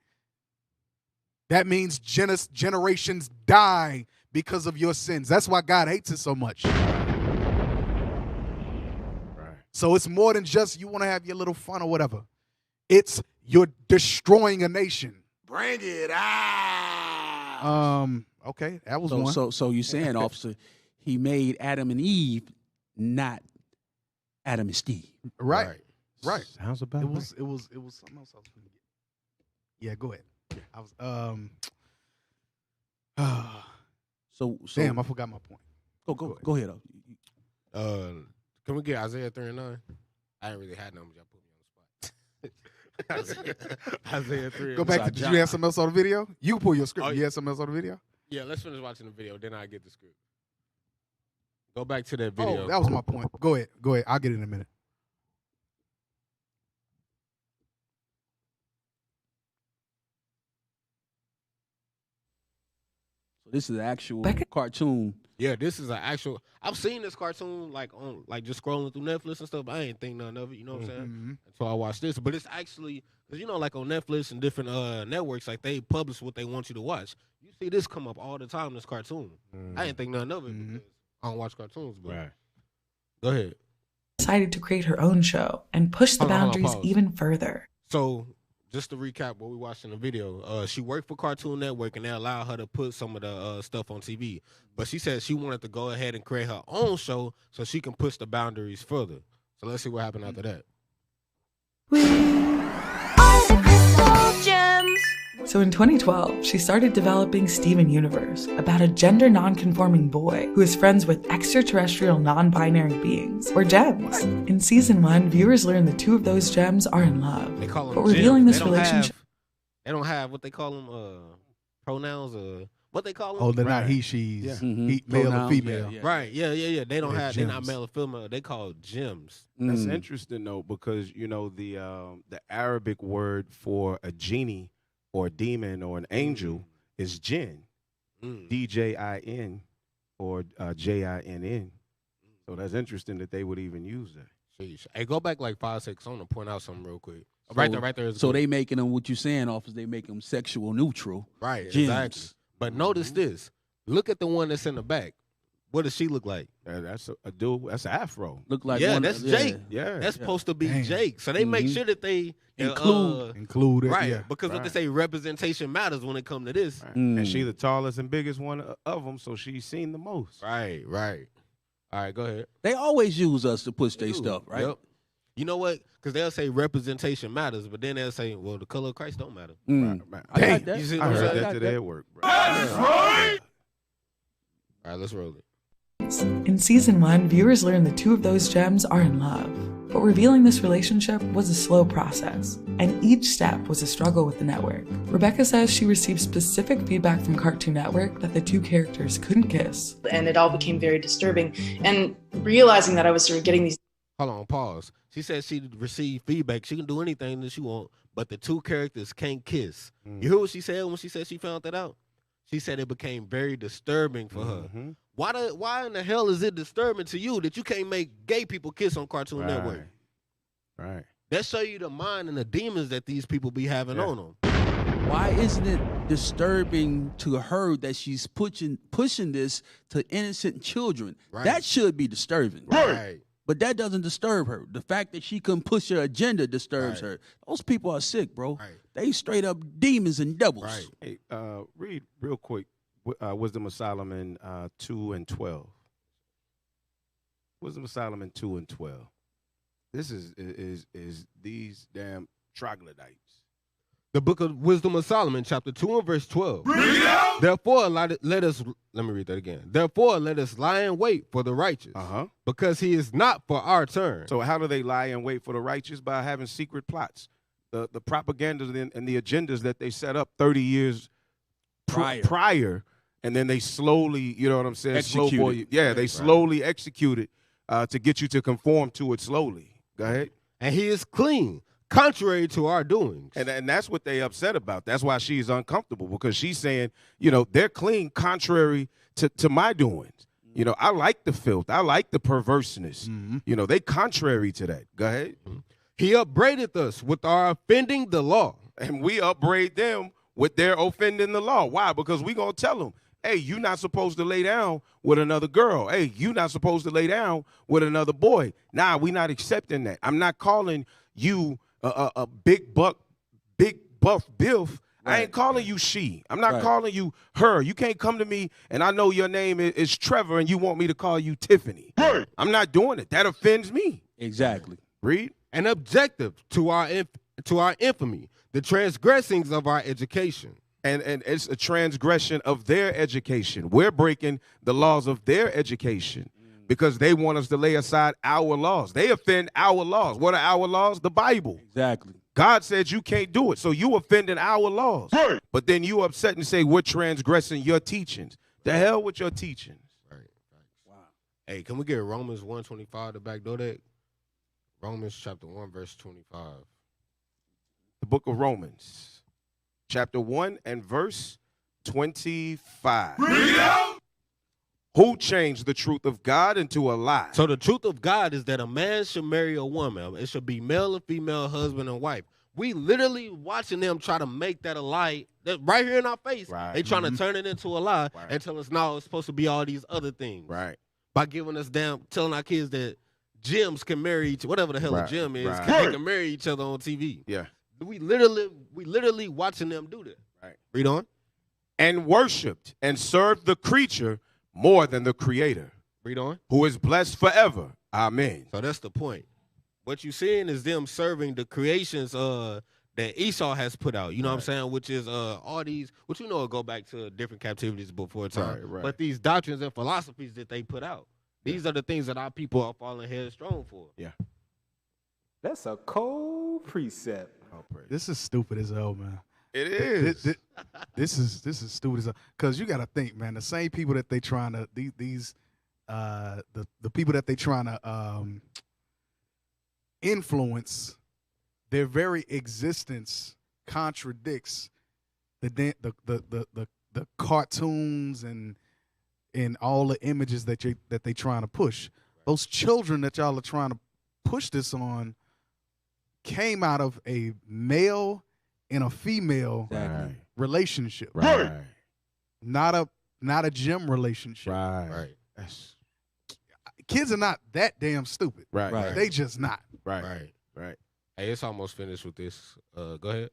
That means generations die because of your sins. That's why God hates it so much. Right. So it's more than just you want to have your little fun or whatever. It's you're destroying a nation. Bring it out. Okay, that was one. So you're saying, officer, he made Adam and Eve, not Adam and Steve. Right. Sounds about it was something else I was gonna get. Yeah, go ahead. I was So damn, I forgot my point. Go ahead. Can we get Isaiah 3 and 9? I ain't really had numbers. Y'all put me on the spot. Isaiah 3. Go back to, did you have something else on the video? You can pull your script. You had something else on the video? Yeah, let's finish watching the video, then I get the script. Go back to that video. Oh, that was my point. Go ahead. I'll get it in a minute. So this is an actual cartoon. Yeah, this is an actual. I've seen this cartoon like just scrolling through Netflix and stuff. But I ain't think none of it. You know what I'm saying? So I watched this, but it's actually because like on Netflix and different networks, like they publish what they want you to watch. You see this come up all the time. This cartoon. I ain't think none of it because I don't watch cartoons. But go ahead. Decided to create her own show and push the boundaries even further. So just to recap what we watched in the video, she worked for Cartoon Network and they allowed her to put some of the stuff on TV. But she said she wanted to go ahead and create her own show so she can push the boundaries further. So let's see what happened after that. So in 2012, she started developing Steven Universe, about a gender non-conforming boy who is friends with extraterrestrial non-binary beings, or gems. In season 1, viewers learn the two of those gems are in love. They call them but revealing gems. this relationship. They don't have what they call them pronouns or what they call them. Oh, they're not he, she's. Yeah. He, male or female. Right. Yeah. They don't have. Gems. They're not male or female. They call gems. That's interesting though, because the Arabic word for a genie or a demon or an angel is jinn, D-J-I-N or J-I-N-N. So that's interesting that they would even use that. Jeez. Hey, go back like 5 seconds. I want to point out something real quick. So, right there. So they making them, what you saying, officer, they make them sexual neutral. Right, gems. exactly. But notice this. Look at the one that's in the back. What does she look like? That's a dude. That's an afro. Look like that's Jake. Yeah, that's supposed to be Jake. So they make sure that they include it. Right, Yeah. because what they say, representation matters when it comes to this. Right. And she the tallest and biggest one of them, so she's seen the most. Right. All right, go ahead. They always use us to push their stuff, right? Yep. You know what? Because they'll say representation matters, but then they'll say, well, the color of Christ don't matter. Right. I got that. You see I heard that today at work, bro. That's right. All right, let's roll it. In season 1, viewers learned the two of those gems are in love. But revealing this relationship was a slow process, and each step was a struggle with the network. Rebecca says she received specific feedback from Cartoon Network that the two characters couldn't kiss. And it all became very disturbing. And realizing that I was sort of getting these... Hold on, pause. She said she received feedback. She can do anything that she want, but the two characters can't kiss. You hear what she said when she said she found that out? She said it became very disturbing for her. Why in the hell is it disturbing to you that you can't make gay people kiss on Cartoon Network? Right. That show you the mind and the demons that these people be having on them. Why isn't it disturbing to her that she's pushing this to innocent children? Right. That should be disturbing. Right. But that doesn't disturb her. The fact that she couldn't push her agenda disturbs her. Those people are sick, bro. Right. They straight up demons and devils. Right. Hey, read real quick Wisdom of Solomon 2 and 12. Wisdom of Solomon 2 and 12. This is these damn troglodytes. The book of Wisdom of Solomon, chapter 2 and verse 12. Therefore, let us read that again. Therefore, let us lie in wait for the righteous, because he is not for our turn. So how do they lie in wait for the righteous? By having secret plots. The propaganda and the agendas that they set up 30 years prior, and then they slowly, you know what I'm saying? They slowly execute it to get you to conform to it slowly. Go ahead. And he is clean, contrary to our doings. And that's what they upset about. That's why she's uncomfortable, because she's saying, you know, they're clean contrary to my doings. You know, I like the filth. I like the perverseness. You know, they contrary to that. Go ahead. He upbraideth us with our offending the law. And we upbraid them with their offending the law. Why? Because we going to tell them, hey, you're not supposed to lay down with another girl. Hey, you're not supposed to lay down with another boy. Nah, we're not accepting that. I'm not calling you a big buff bilf. I ain't calling you she. I'm not calling you her. You can't come to me and I know your name is Trevor and you want me to call you Tiffany. I'm not doing it. That offends me. Exactly. Read. And objective to our infamy, the transgressings of our education. And it's a transgression of their education. We're breaking the laws of their education because they want us to lay aside our laws. They offend our laws. What are our laws? The Bible. Exactly. God said you can't do it, so you offending our laws. But then you upset and say we're transgressing your teachings. The hell with your teachings. Wow. Hey, can we get Romans 1:25 to backdoor that? Romans chapter 1, verse 25. The book of Romans, chapter 1 and verse 25. Who changed the truth of God into a lie? So the truth of God is that a man should marry a woman. It should be male and female, husband and wife. We literally watching them try to make that a lie. That right here in our face. They trying to turn it into a lie and tell us, no, it's supposed to be all these other things. By giving us telling our kids that gyms can marry whatever the hell a gym is, they can marry each other on TV. We literally watching them do that. Read on. And worshipped and served the creature more than the creator. Read on. Who is blessed forever. Amen. So that's the point. What you're seeing is them serving the creations that Esau has put out. You know what I'm saying? Which is all these, which we know will go back to different captivities before time. But these doctrines and philosophies that they put out. These are the things that our people are falling headstrong for. That's a cold precept. This is stupid as hell, man. It is. This is stupid as hell. Because you got to think, man, the same people that they trying to, the people that they trying to influence, their very existence contradicts the cartoons and all the images that they trying to push. Those children that y'all are trying to push this on came out of a male and a female relationship. Not a gym relationship. Kids are not that damn stupid. They just not. Hey, it's almost finished with this. Go ahead.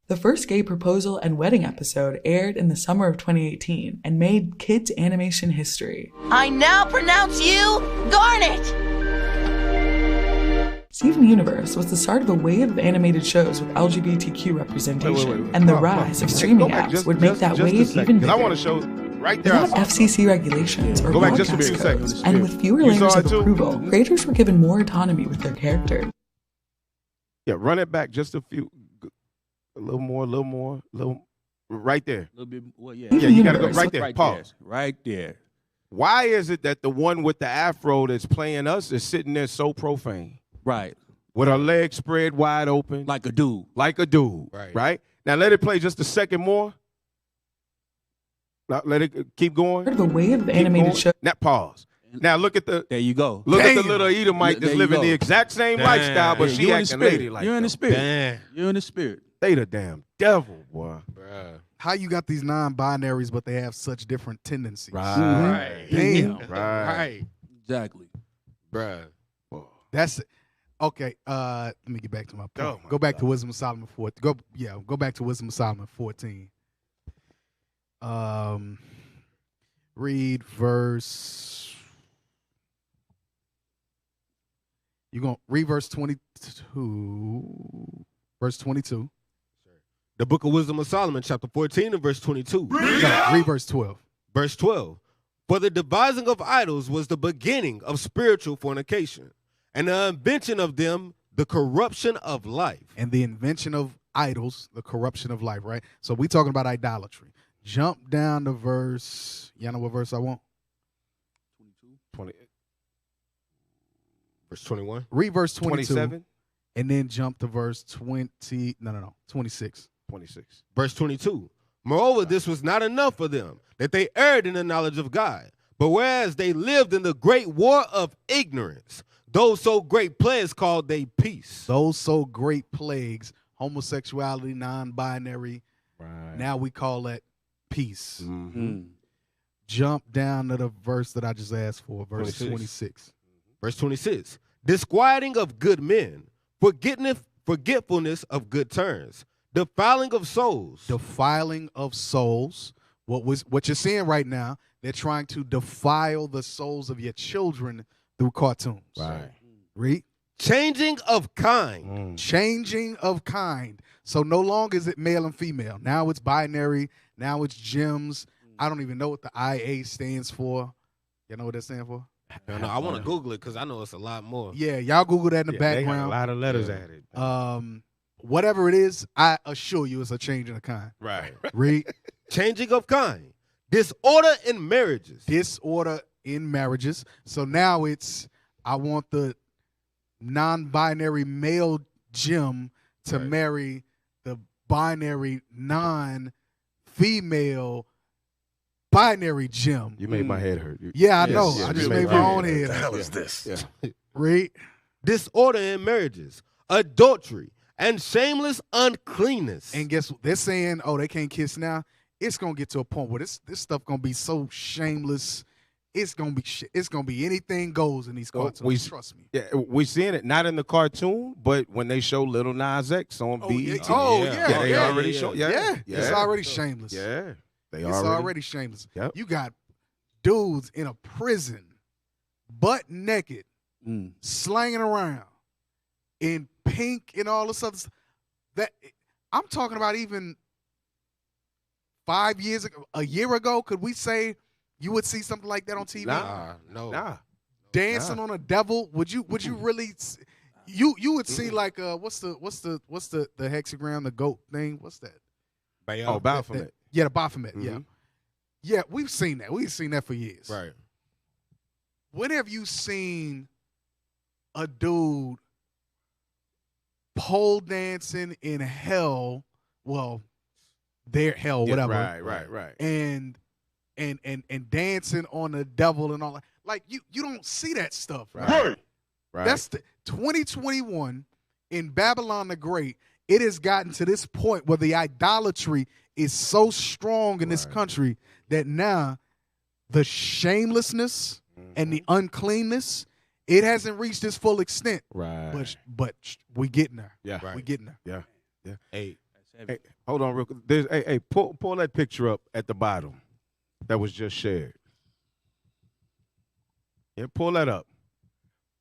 The first gay proposal and wedding episode aired in the summer of 2018 and made kids' animation history. I now pronounce you Garnet! Steven Universe was the start of a wave of animated shows with LGBTQ representation, and the rise of streaming apps would make that wave even bigger. I want to show right there. Without FCC regulations or Go back just a broadcast few codes, seconds. and with fewer You saw layers it of too? approval, creators were given more autonomy with their characters. Yeah, run it back just a few, a little more, right there. A little bit. Well, yeah. Yeah, you got to go right there. Right Pause. there. Right there. Why is it that the one with the afro that's playing us is sitting there so profane? Right. With her legs spread wide open. Like a dude. Like a dude. Right? Now let it play just a second more. Now let it keep going. The wave of animated shows. Now pause. Now look at the. There you go. Look at the little Edomite There that's you living go. the exact same lifestyle, but she You're in the acting spirit. lady like You're in the that. spirit. Damn. You're in the spirit. They the damn devil, boy. Bruh. How you got these non-binaries, but they have such different tendencies? Right. Damn. Right. Exactly. Bruh. That's it. Okay. Let me get back to my point. Oh my go back to Wisdom of Solomon 14. Go back to Wisdom of Solomon 14. Read verse. You're gonna read verse 22. Verse 22. The Book of Wisdom of Solomon, chapter 14 and verse 22. Read verse 12. Verse 12. For the devising of idols was the beginning of spiritual fornication, and the invention of them, the corruption of life. And the invention of idols, the corruption of life, right? So we talking about idolatry. Jump down to verse. Y'all know what verse I want? 20. Verse 21. Read verse 22. 27. And then jump to verse 26. 26. Verse 22. Moreover, this was not enough for them, that they erred in the knowledge of God. But whereas they lived in the great war of ignorance, those so great plagues called they peace. Those so great plagues, homosexuality, non-binary. Right. Now we call that peace. Mm-hmm. Jump down to the verse that I just asked for, verse 26. Verse 26. Disquieting of good men, forgetfulness of good turns, defiling of souls. Defiling of souls. What you're seeing right now, they're trying to defile the souls of your children through cartoons. Right. Read. Changing of kind. Changing of kind. So no longer is it male and female. Now it's binary. Now it's gems. I don't even know what the IA stands for. You know what that stands for? No, I want to Google it because I know it's a lot more. Yeah, y'all Google that in the They got background. a lot of letters added. Whatever it is, I assure you it's a change in the kind. Right. Read. Changing of kind. Disorder in marriages. Disorder in marriages. So now it's, I want the non-binary male Jim to marry the binary non-female binary Jim. You made my head hurt. Yeah, I know. I just made my own head What the hurt. hell is this? Yeah. Read. Disorder in marriages. Adultery. And shameless uncleanness. And guess what? They're saying, oh, they can't kiss now. It's gonna get to a point where this stuff gonna be so shameless. It's gonna be it's gonna be anything goes in these cartoons. Trust me. Yeah, we seeing it not in the cartoon, but when they show Little Nas X on BET. They already show. It's already shameless. Yeah, it's already shameless. Yep. You got dudes in a prison, butt naked, slanging around in pink and all this other stuff. That I'm talking about even 5 years ago, a year ago. Could we say you would see something like that on TV? Nah. Dancing on a devil? Would you really? You would see like what's the hexagram, the goat thing? What's that? Baphomet. Yeah, the Baphomet. Yeah, we've seen that. We've seen that for years. Right. When have you seen a dude pole dancing in hell? Well, their hell, whatever. Right. And dancing on the devil and all that. Like you don't see that stuff. Right. That's the 2021 in Babylon the Great. It has gotten to this point where the idolatry is so strong in this country that now the shamelessness and the uncleanness, it hasn't reached its full extent. Right. But we getting there. Yeah. We getting there. Yeah. Hey, hold on real quick. There's pull that picture up at the bottom that was just shared. Yeah, pull that up.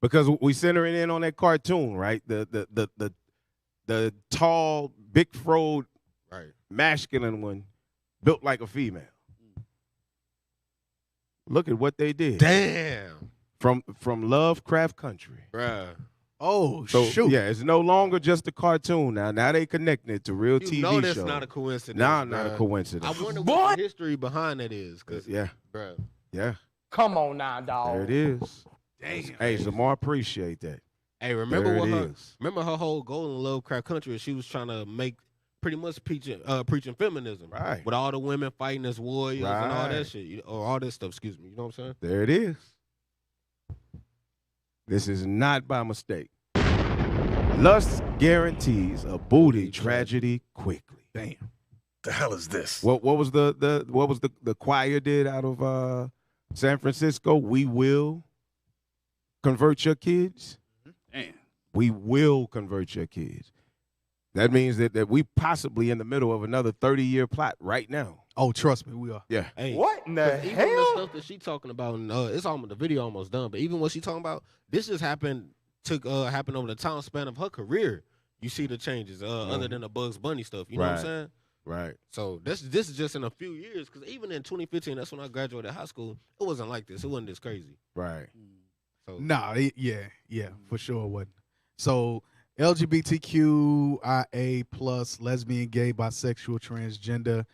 Because we centering in on that cartoon, right? The tall, big-froed, Right. masculine one, built like a female. Look at what they did. Damn. From Lovecraft Country. Bruh. Oh, So, shoot. yeah, it's no longer just a cartoon now. Now they connecting it to real You TV know that's shows. not a coincidence. Nah, bruh. not a coincidence. I wonder what the history behind it is. Cause, Yeah, bruh. yeah. Come on now, dog. There it is. Damn. Hey, Zamar, appreciate that. Hey, remember There what it her is. remember her whole goal in Lovecraft Country? She was trying to make pretty much preaching feminism, Right. With all the women fighting as warriors and all Right. that shit, or all that stuff. Excuse me. You know what I'm saying? There it is. This is not by mistake. Lust guarantees a booty tragedy quickly. Damn. The hell is this? What was the choir did out of San Francisco? We will convert your kids. Damn. We will convert your kids. That means that we possibly in the middle of another 30-year plot right now. Oh, trust me, we are. Yeah. Hey, What in the even hell? the stuff that she talking about, and it's almost the video almost done. But even what she talking about, this just happened over the time span of her career. You see the changes, other than the Bugs Bunny stuff. You know what I'm Right. saying? Right. So this is just in a few years, because even in 2015, that's when I graduated high school. It wasn't like this. It wasn't this crazy. Right. So Nah, yeah, for sure it wasn't. So LGBTQIA plus, lesbian, gay, bisexual, transgender,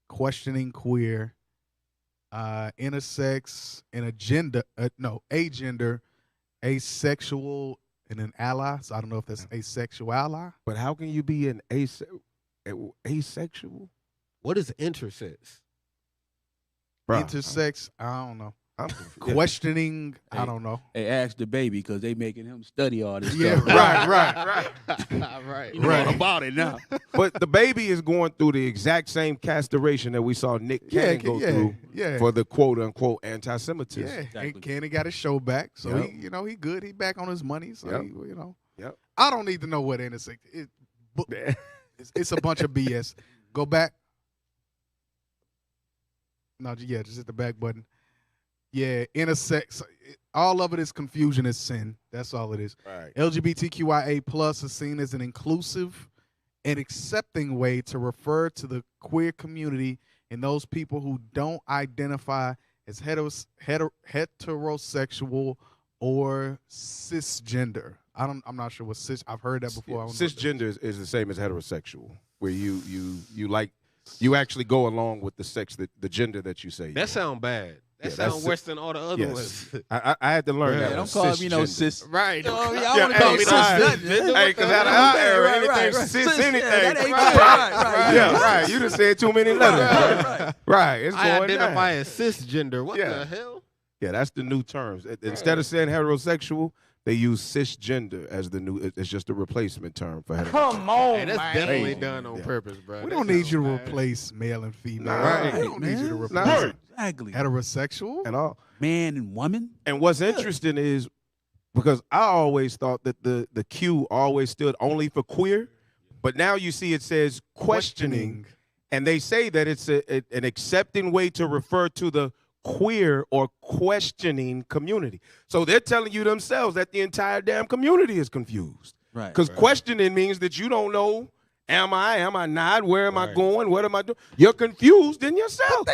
questioning queer, intersex, and agender, asexual, and an ally. So I don't know if that's asexual ally. But how can you be an asexual? what is intersex? Bruh, Intersex, I don't know. I'm confused. Questioning, I don't know. Hey, ask the baby because they making him study all this Yeah, stuff. right. Right. You know Right. all about it now. But the baby is going through the exact same castration that we saw Nick Cannon go through for the quote unquote anti-Semitism. Yeah, Exactly. and Kenny got his show back, so Yep. he good. He back on his money, so Yep. Yep. I don't need to know what intersex. It's a bunch of BS. Go back. No, yeah, just hit the back button. Yeah, intersex. All of it is confusion, is sin. That's all it is. Right. LGBTQIA plus is seen as an inclusive and accepting way to refer to the queer community and those people who don't identify as heterosexual or cisgender. I'm not sure what cis. I've heard that before. I don't know what that Cisgender is the same as heterosexual, where you actually go along with the sex the gender that you say. That sound bad. That Yeah, that's sound worse than all the other ones. I had to learn that. Don't one. call me no Cisgender. cis. Right. Oh, Yeah, y'all want to call me no right. cis. Hey, because out of our era, anything cis anything. That ain't Right. good. Right. Yeah, right. You just said too many letters. Right. It's I going identify down. as cisgender. What Yeah. the hell? Yeah, that's the new terms. Instead of saying heterosexual, they use cisgender as the new. It's just a replacement term for heterosexual. Come on, Hey, that's man. definitely done on purpose, bro. We don't need you to replace male and female. Right. We don't need you to Nah. replace Exactly. heterosexual. And all. Man and woman. And what's interesting is because I always thought that the Q always stood only for queer, but now you see it says questioning, and they say that it's an accepting way to refer to the queer or questioning community. So they're telling you themselves that the entire damn community is confused. Right. Because questioning means that you don't know, am I not? Where am I going? What am I doing? You're confused in yourself.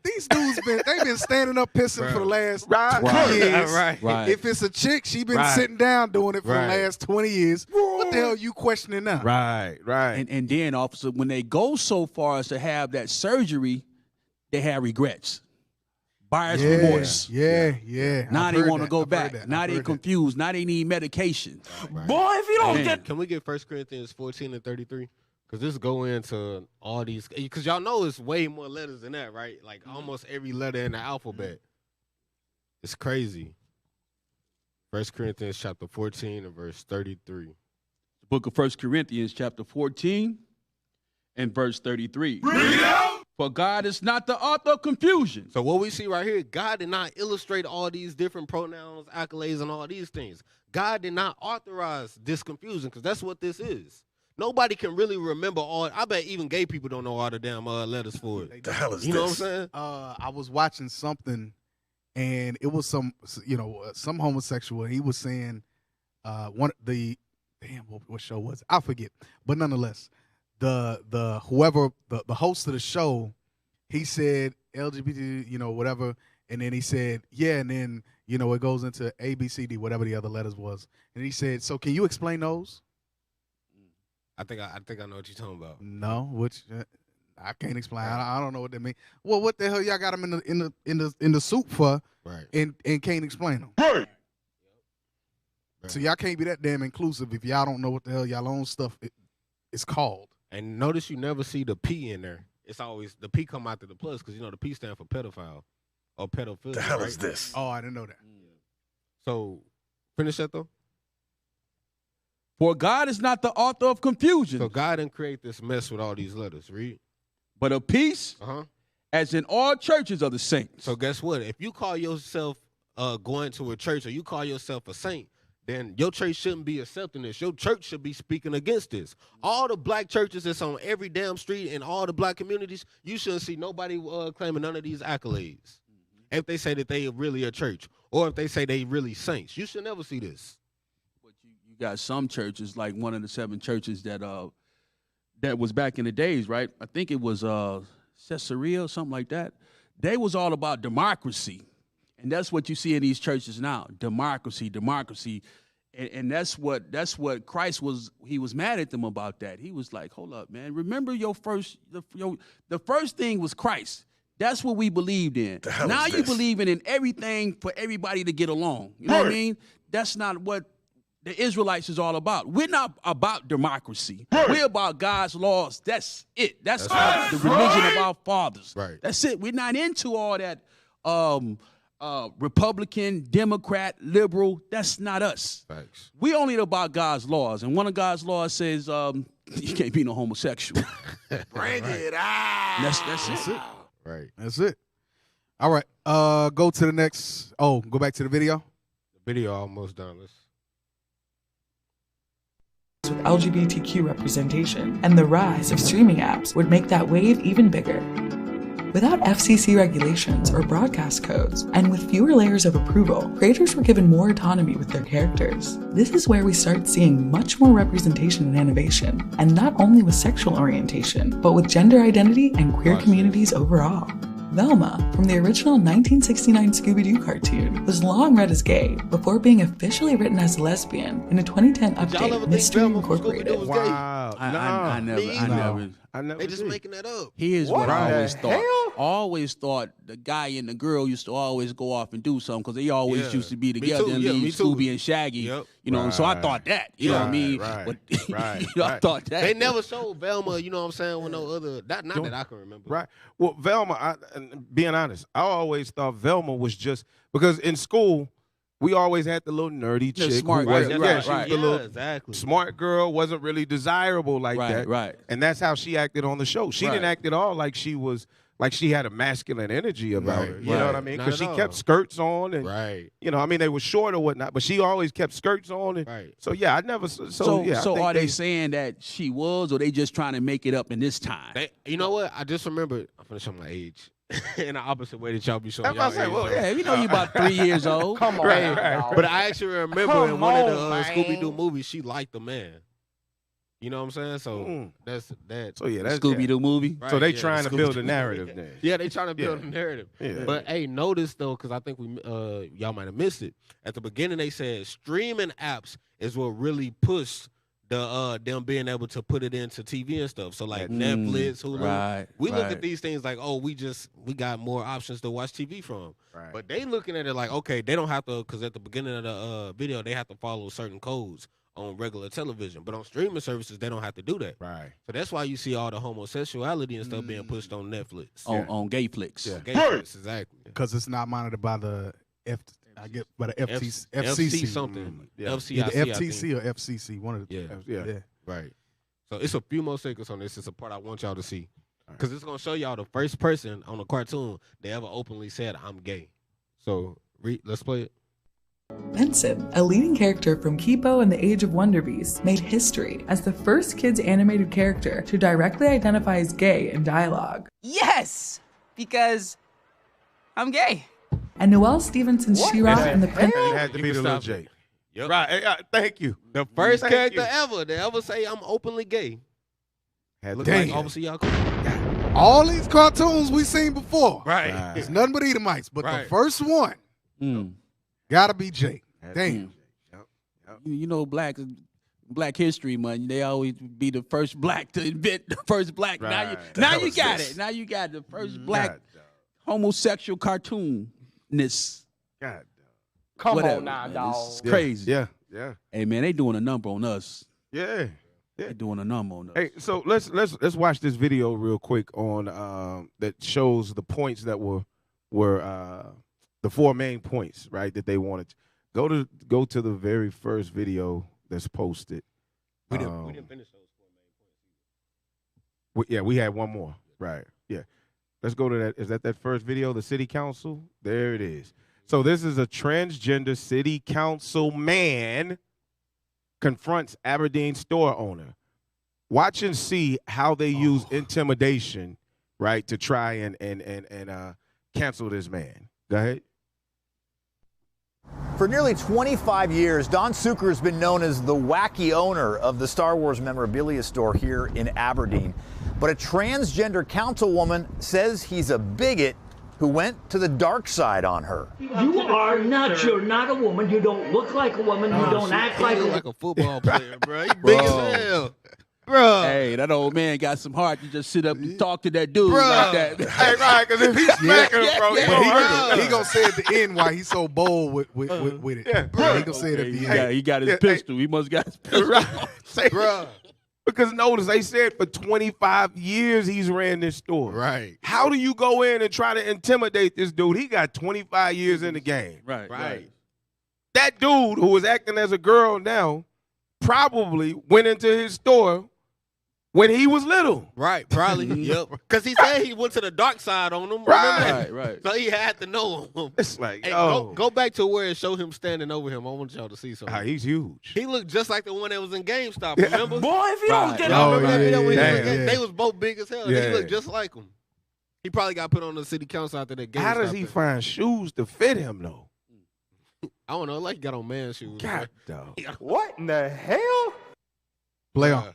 These dudes they've been standing up pissing for the last 20 Right. years. Right. If it's a chick, she been Right. sitting down doing it for Right. the last 20 years. What the hell are you questioning now? Right. And then, officer, when they go so far as to have that surgery, they have regrets. Buyer's remorse. Yeah. Now I've they heard want to that. go I've back. heard that. Now I've they heard that. confused. Now they need medication. Boy, if you don't Man. get Can we get 1 Corinthians 14 and 33? Because this go into all these. Because y'all know it's way more letters than that, right? Like almost every letter in the alphabet. It's crazy. 1 Corinthians chapter 14 and verse 33. The book of 1 Corinthians chapter 14 and verse 33. For God is not the author of confusion. So what we see right here, God did not illustrate all these different pronouns, accolades, and all these things. God did not authorize this confusion, because that's what this is. Nobody can really remember all. I bet even gay people don't know all the damn letters for it. The hell is You know what I'm this? saying? I was watching something, and it was some homosexual. He was saying what show was it? I forget, but nonetheless, the host of the show, he said LGBT, whatever, and then he said and then it goes into A, B, C, D, whatever the other letters was, and he said, so can you explain those? I think I know what you're talking about. No, which I can't explain. I don't know what that means. Well, what the hell y'all got them in the soup for? Right. And can't explain them. Right. So y'all can't be that damn inclusive if y'all don't know what the hell y'all own stuff is called. And notice you never see the P in there. It's always the P come after the plus because the P stand for pedophile or pedophilia. The hell is this? Oh, I didn't know that. So finish that though. For God is not the author of confusion. So God didn't create this mess with all these letters. Read. But of peace, as in all churches of the saints. So guess what? If you call yourself going to a church or you call yourself a saint, then your church shouldn't be accepting this. Your church should be speaking against this. All the black churches that's on every damn street in all the black communities, you shouldn't see nobody claiming none of these accolades. If they say that they really a church or if they say they really saints, you should never see this. You got some churches, like one of the 7 churches that was back in the days, right? I think it was Caesarea or something like that. They was all about democracy. And that's what you see in these churches now. Democracy. And that's what Christ was. He was mad at them about that. He was like, hold up, man. Remember the first thing was Christ. That's what we believed in. Now you believing in everything for everybody to get along. You know what I mean? That's not what the Israelites is all about. We're not about democracy. We're about God's laws. That's it. That's the religion of our fathers. Right. That's it. We're not into all that Republican, Democrat, liberal. That's not us. Thanks. We only about God's laws. And one of God's laws says you can't be no homosexual. Bring it out. That's it. Right. That's it. All right. Go to the next. Oh, go back to the video. The video almost done. Let's with LGBTQ representation, and the rise of streaming apps would make that wave even bigger. Without FCC regulations or broadcast codes, and with fewer layers of approval, creators were given more autonomy with their characters. This is where we start seeing much more representation in animation, and not only with sexual orientation, but with gender identity and queer communities overall. Velma, from the original 1969 Scooby-Doo cartoon, was long read as gay before being officially written as a lesbian in a 2010 update, Mystery Incorporated. Wow. I never. They just making that up. Here's what I always thought. I always thought the guy and the girl used to always go off and do something because they always used to be together and leave Scooby and Shaggy. Yep. You know, so I thought that. You know what I mean? I thought that. They never showed Velma, you know what I'm saying, with no other, not that I can remember. Right. Well, Velma, being honest, I always thought Velma was just, because in school, we always had the little nerdy chick. Smart who was, girl. she was the little exactly. smart girl, wasn't really desirable like that. Right. And that's how she acted on the show. She didn't act at all like she was, like she had a masculine energy about her. You know what I mean? Because she kept skirts on. And, you know, I mean, they were short or whatnot, but she always kept skirts on. And, so, yeah, I never, So are they saying that she was, or they just trying to make it up in this time? You know what? I just remembered, I'm going to show my age. In the opposite way that y'all be showing y'all age. Well, yeah, we know you about 3 years old. Come on, right. But I actually remember in one of the Scooby-Doo movies, she liked the man. You know what I'm saying? So that's that. So yeah, that's Scooby-Doo movie. Right, so they trying to build a narrative then. Yeah, they trying to build a narrative. Yeah. But hey, notice though, because I think y'all might have missed it. At the beginning, they said streaming apps is what really pushed the them being able to put it into TV and stuff. So like Netflix, Hulu. We look at these things like, oh, we got more options to watch TV from. Right. But they looking at it like, okay, they don't have to, because at the beginning of the video, they have to follow certain codes on regular television. But on streaming services, they don't have to do that. Right. So that's why you see all the homosexuality and stuff being pushed on Netflix. On gay flicks. Yeah. Gay flicks, exactly. Because it's not monitored by the FCC something. FCIC, either FTC or FCC. One of the yeah. Right. So it's a few more seconds on this. It's a part I want y'all to see. Because it's going to show y'all the first person on a cartoon that ever openly said, I'm gay. So let's play it. Benson, a leading character from Kipo and the Age of Wonder Beasts, made history as the first kids animated character to directly identify as gay in dialogue. Yes! Because I'm gay. And Noelle Stevenson's She-Ra and the Prince. It had to be the little J. Yep. Right. Hey, thank you. The first Thank character you. ever to ever say I'm openly gay. Had Look to like be. Officer Yaku. All these cartoons we seen before. Right. It's nothing but Edomites. But Right. the first one gotta be Jake. Damn. You know, Black History Month, they always be the first black to invent the first black. Now you got it. Now you got the first black homosexual cartoonness. God. Come Whatever, on now, man. dog. It's crazy. Yeah. Hey man, they doing a number on us. Yeah. They doing a number on us. Hey, so let's watch this video real quick on that shows the points that were the 4 main points, right, that they wanted. Go to the very first video that's posted. We didn't finish those 4 main points. Yeah, we had one more. Right. Yeah. Let's go to that. Is that first video, the city council? There it is. So this is a transgender city council man confronts Aberdeen store owner. Watch and see how they use intimidation, right, to try and cancel this man. Go ahead. For nearly 25 years, Don Suker has been known as the wacky owner of the Star Wars memorabilia store here in Aberdeen. But a transgender councilwoman says he's a bigot who went to the dark side on her. You are not. You're not a woman. You don't look like a woman. You don't act like a woman. Like a football player, bro. He big as hell. Bro. Hey, that old man got some heart to just sit up and talk to that dude Bro. like that. Hey, right, because if he's smacking him, bro, He gonna say at the end why he's so bold with it. Yeah, He gonna say it at the end. He got his pistol. He must got his pistol. Right. Bro. Because notice, they said for 25 years he's ran this store. Right. How do you go in and try to intimidate this dude? He got 25 years in the game. Right. That dude who is acting as a girl now probably went into his store when he was little. Right, probably. Yep. Because he said he went to the dark side on him. Right. So he had to know him. It's like, Hey, oh. go back to where it showed him standing over him. I want y'all to see something. He's huge. He looked just like the one that was in GameStop, remember? Boy, if you don't get Y'all over remember that video when he was in Damn. They was both big as hell. Yeah. He looked just like him. He probably got put on the city council after that GameStop. How does he find shoes to fit him, though? I don't know. Like he got on man shoes. God, dog. What in the hell? Play on.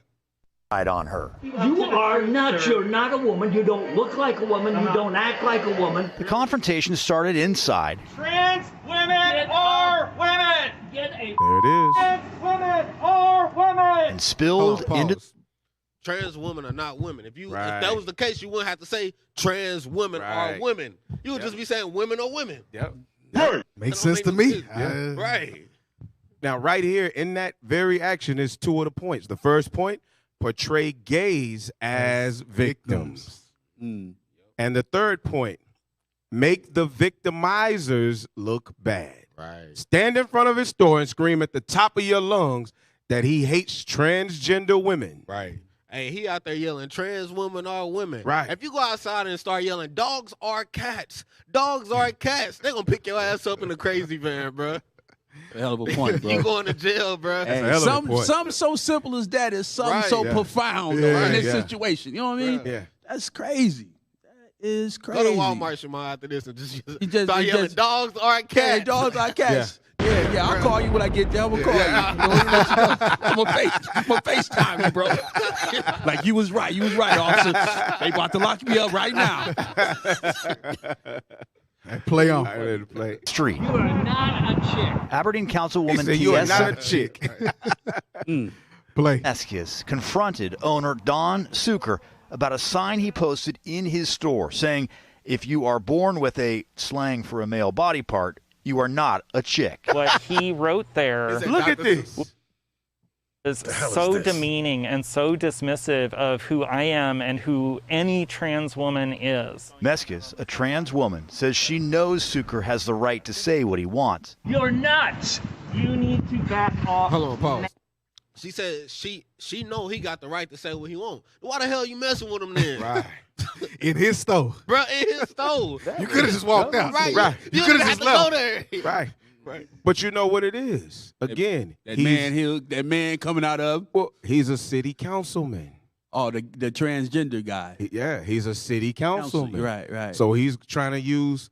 On her. You are not. You're not a woman. You don't look like a woman. You don't act like a woman. The confrontation started inside. Trans women are women. Get a There it is. Trans women are women. And spilled into. Trans women are not women. If Right. that was the case, you wouldn't have to say trans women Right. are women. You would just be saying women are women. Yep. Makes That don't sense to make me. no sense. Right. Now, right here in that very action is 2 of the points. The first point, portray gays as victims. And the third point, make the victimizers look bad. Right. Stand in front of his store and scream at the top of your lungs that he hates transgender women. Right. Hey, he out there yelling, trans women are women. Right. If you go outside and start yelling, dogs are cats, dogs are cats, they're going to pick your ass up in the crazy van, bro. A hell of a point, bro. You going to jail, bro. Hey, something so simple as that is something Right. so Yeah. profound Yeah, though, in this yeah. situation. You know what I mean? Yeah. That's crazy. That is crazy. Go to Walmart, Shema, after this and just He just- start he yelling, just- dogs are cats. Yeah, dogs are cats. Yeah. I'll call you when I get there. I'm gonna call you. I'm gonna FaceTime you, bro. Like you was right, officer. They about to lock me up right now. Play on. I ready to play. Street. You are not a chick. Aberdeen Councilwoman He said, you are not a T.S. chick. Play. Eskis confronted owner Don Suker about a sign he posted in his store saying, if you are born with a slang for a male body part, you are not a chick. What he wrote there Look at this. is hell is so this? demeaning and so dismissive of who I am and who any trans woman is. Meskis, a trans woman, says she knows Suker has the right to say what he wants. You're nuts. You need to back off. Hold on, pause. She said she know he got the right to say what he want. Why the hell you messing with him then? Right. In his store. Bro, in his store. You could have just walked out. Right. Right. You coulda could have just to go left. there. Right. Right. But you know what it is. Again, That man coming out of he's a city councilman. the transgender guy. Yeah, he's a city councilman. Right. So he's trying to use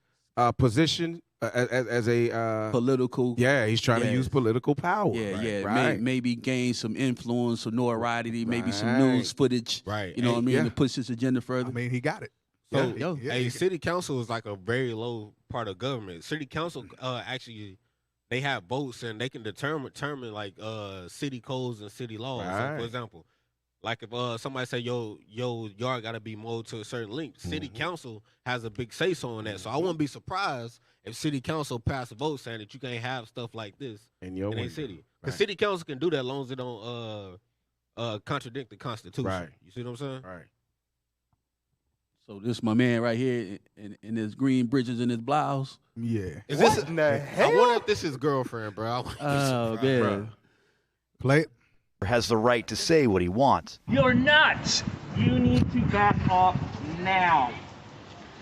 position as a political. Yeah, he's trying to use political power. Yeah, right, yeah. Right. Maybe gain some influence or notoriety, maybe some Right. news footage. Right. You know what I mean? yeah. To push his agenda further. I mean, he got it. So, Yeah, hey, city council is like a very low part of government. City council actually they have votes and they can determine like city codes and city laws. So, Right. for example, like if somebody say yo yard got to be mowed to a certain length, city council has a big say so on that. So I wouldn't be surprised if city council passed a vote saying that you can't have stuff like this in your a city. Because city council can do that as long as it don't contradict the Constitution. Right. You see what I'm saying? Right. So this my man right here in his green bridges and his blouse. Yeah. Is this What in the hell? I wonder if this is girlfriend, bro. Oh man. Play it. Has the right to say what he wants. You're nuts. You need to back off now.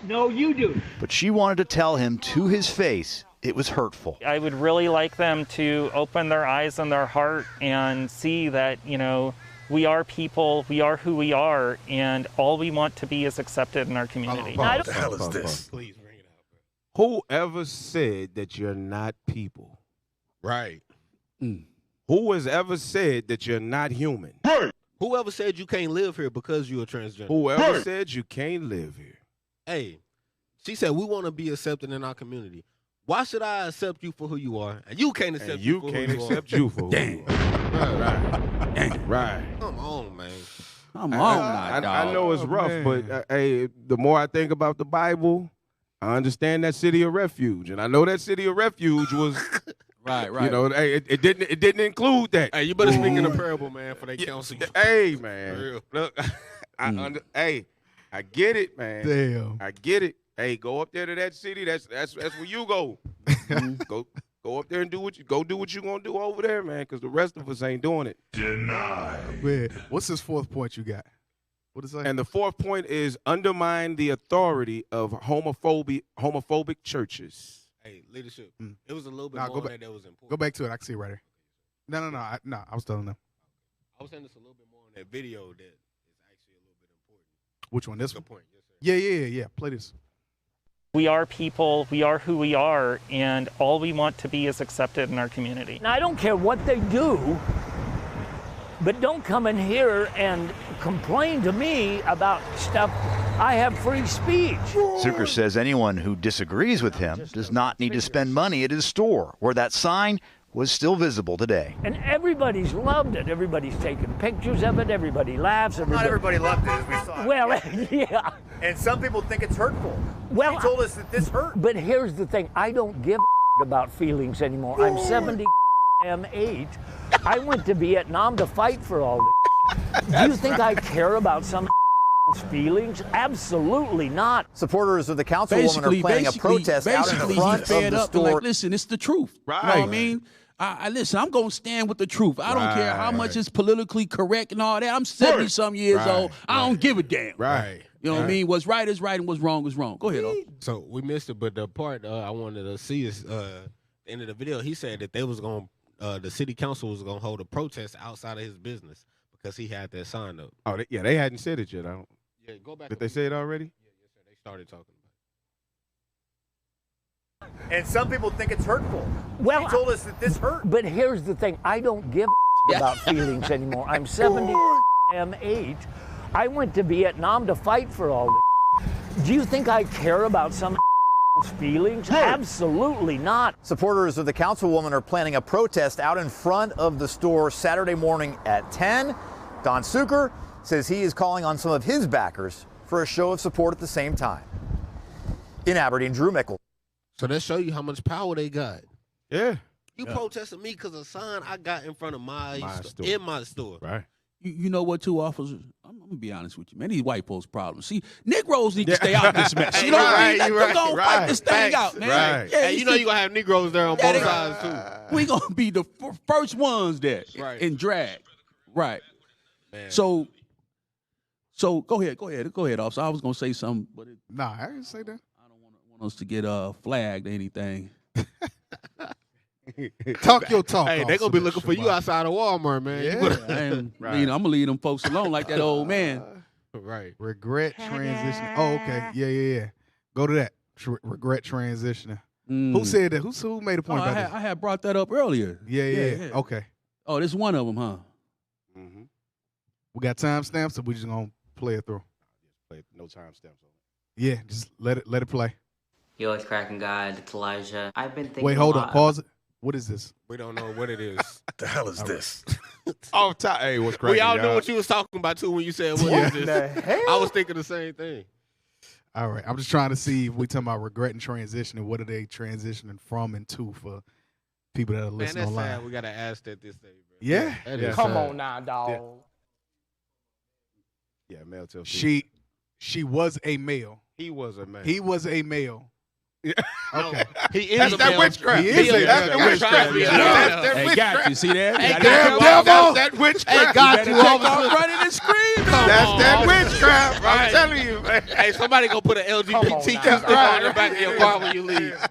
No, you do. But she wanted to tell him to his face it was hurtful. I would really like them to open their eyes and their heart and see that, we are people, we are who we are, and all we want to be is accepted in our community. What the hell is this? Please bring it out, bro. Whoever said that you're not people? Right. Who has ever said that you're not human? Whoever said you can't live here because you're a transgender? Whoever said you can't live here? Hey, she said we want to be accepted in our community. Why should I accept you for who you are, and you can't accept You for can't who you accept are? you for who you are. Right. Right. Come on, man. Come on, now, dog. I know it's rough, but hey, the more I think about the Bible, I understand that city of refuge, and I know that city of refuge was right. You know, hey, it didn't include that. Hey, you better speak in a parable, man, for they counsel you. Hey, For man, real. look, hey, I get it, man. Damn. I get it. Hey, go up there to that city. That's where you go. Go up there and do what you're gonna do over there, man. Because the rest of us ain't doing it. Denied. Man, what's this fourth point you got? What is that? And the fourth point is undermine the authority of homophobic churches. Hey, leadership. It was a little bit Nah, more go on back- that was important. Go back to it. I can see it right here. No. I was telling them. I was saying this a little bit more on that video that is actually a little bit important. Which one? This Good one? point. Yes, sir. Yeah. Play this. We are people, we are who we are, and all we want to be is accepted in our community. Now, I don't care what they do, but don't come in here and complain to me about stuff. I have free speech. Zucker says anyone who disagrees with him does not need to spend money at his store, where that sign was still visible today. And everybody's loved it. Everybody's taking pictures of it. Everybody laughs. Not everybody loved it, as we saw. Well, yeah. And some people think it's hurtful. Well, He told us that this hurt. But here's the thing. I don't give about feelings anymore. I'm 70 age. I went to Vietnam to fight for all this. Do you think I care about some feelings? Absolutely not. Supporters of the councilwoman are planning a protest out in basically, front he fed of the up and store. like, listen, it's the truth. Right. You know what I mean? I listen, I'm going to stand with the truth. I don't care how much it's politically correct and all that. I'm 70-some years old. I don't give a damn. Right. You know what I mean? What's right is right and what's wrong is wrong. Go ahead, though. So we missed it, but the part I wanted to see is the end of the video. He said that they was going the city council was going to hold a protest outside of his business because he had that sign up. Oh, they hadn't said it yet. Yeah, go back. Did they say it already? Yeah, yes, sir. They started talking about it. And some people think it's hurtful. Well, He told us that this hurt. But here's the thing. I don't give about feelings anymore. I'm 70 age. I went to Vietnam to fight for all this. Do you think I care about some feelings? Absolutely not. Supporters of the councilwoman are planning a protest out in front of the store Saturday morning at 10. Don Zucker says he is calling on some of his backers for a show of support at the same time. In Aberdeen, Drew Mickle. So that show you how much power they got. Yeah. You protested me because a sign I got in front of my store. in my store. Right. You know what, too, officers? I'm going to be honest with you, man. These white folks' problems. See, Negroes need to stay out of this mess. You know what I mean? Let them go fight this thing out, man. Right. Yeah, Hey, you know you're going to have Negroes there on both sides, too. we going to be the first ones there in drag. Right. Man. So go ahead, officer. I was going to say something, but Nah, I didn't say that. I don't want us to get flagged or anything. Talk your talk. Hey, they're going to be looking for you outside of Walmart, man. Yeah. You better- I'm going to leave them folks alone like that old man. Right. Regret transition. Oh, okay. Yeah. Go to that. Regret transitioning. Who said that? Who made a point about that? I had brought that up earlier. Yeah. Okay. Oh, this is one of them, huh? Mm-hmm. We got timestamps, or we just gonna play it through? Play no timestamps on it. Yeah, just let it play. Yo, it's cracking guys. It's Elijah. I've been thinking. Wait, hold on. Pause it. What is this? We don't know what it is. What the hell is this? Oh, hey, what's cracking? We all knew what you was talking about too when you said what is this. I was thinking the same thing. All right, I'm just trying to see if we talking about regret and transition, and what are they transitioning from and to for people that are Man, listening that's online. sad. We gotta ask that this day, bro. Yeah. That is Come sad. on now, dog. Yeah, male till female. She was a male. He was a man. He was a male. Okay. He is That's a that male. witchcraft. He is a That's male. the witchcraft. That's that Hey, witchcraft. got you. See that? Hey, Got damn that? devil. That's that witchcraft. Hey, got You you. better All take of a off sudden. running and screaming. That's that Right. witchcraft. I'm telling you, man. Hey, somebody gonna put an LGBTQ sticker on the back of your car when you leave.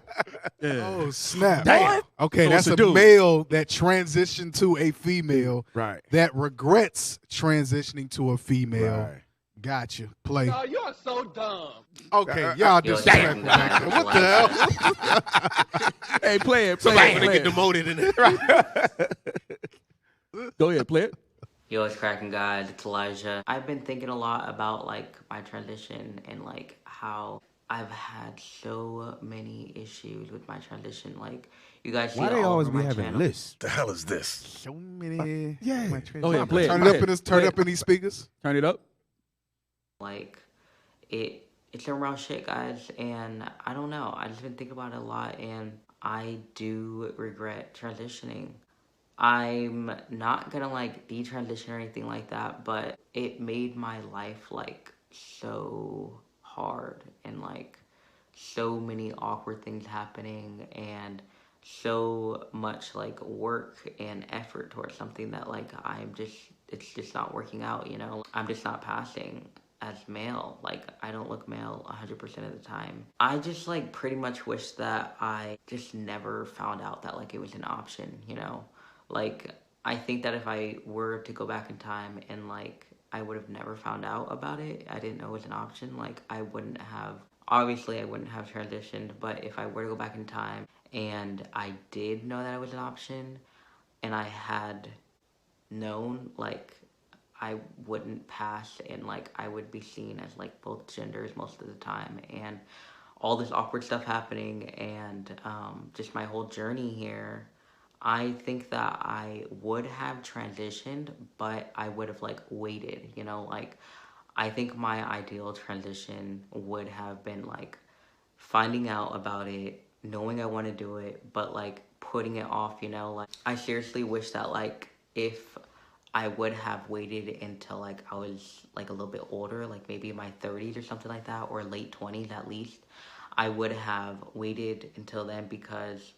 Oh, snap. Damn. Okay, So that's it's a a dude. male that transitioned to a female Right. that regrets transitioning to a female. Right. Gotcha. Play. Oh, you're so dumb. Okay, y'all Yo, disrespectful. damn. What the hell? Hey, play it. Somebody Play gonna it. get demoted in it. Go ahead, play it. Yo, it's cracking guys. It's Elijah. I've been thinking a lot about like my transition and like how I've had so many issues with my transition. Like you guys see Why it they all always over be my having channel. lists? The hell is this? So many. Yeah. Go ahead, play it. Turn play it up in this. Turn play it up in these speakers. Turn it up. Like it's some real shit, guys, and I don't know. I just been thinking about it a lot, and I do regret transitioning. I'm not gonna like detransition or anything like that, but it made my life like so hard and like so many awkward things happening and so much like work and effort towards something that like it's just not working out, you know? I'm just not passing as male. Like I don't look male 100% of the time. I just like pretty much wish that I just never found out that like it was an option, you know? Like I think that if I were to go back in time and like I would have never found out about it, I didn't know it was an option, like I wouldn't have transitioned, but if I were to go back in time and I did know that it was an option and I had known, like I wouldn't pass and like I would be seen as like both genders most of the time, and all this awkward stuff happening and just my whole journey here, I think that I would have transitioned, but I would have like waited, you know, like I think my ideal transition would have been like finding out about it, knowing I want to do it, but like putting it off, you know, like I seriously wish that like if I would have waited until like I was like a little bit older, like maybe in my 30s or something like that, or late 20s at least, I would have waited until then, because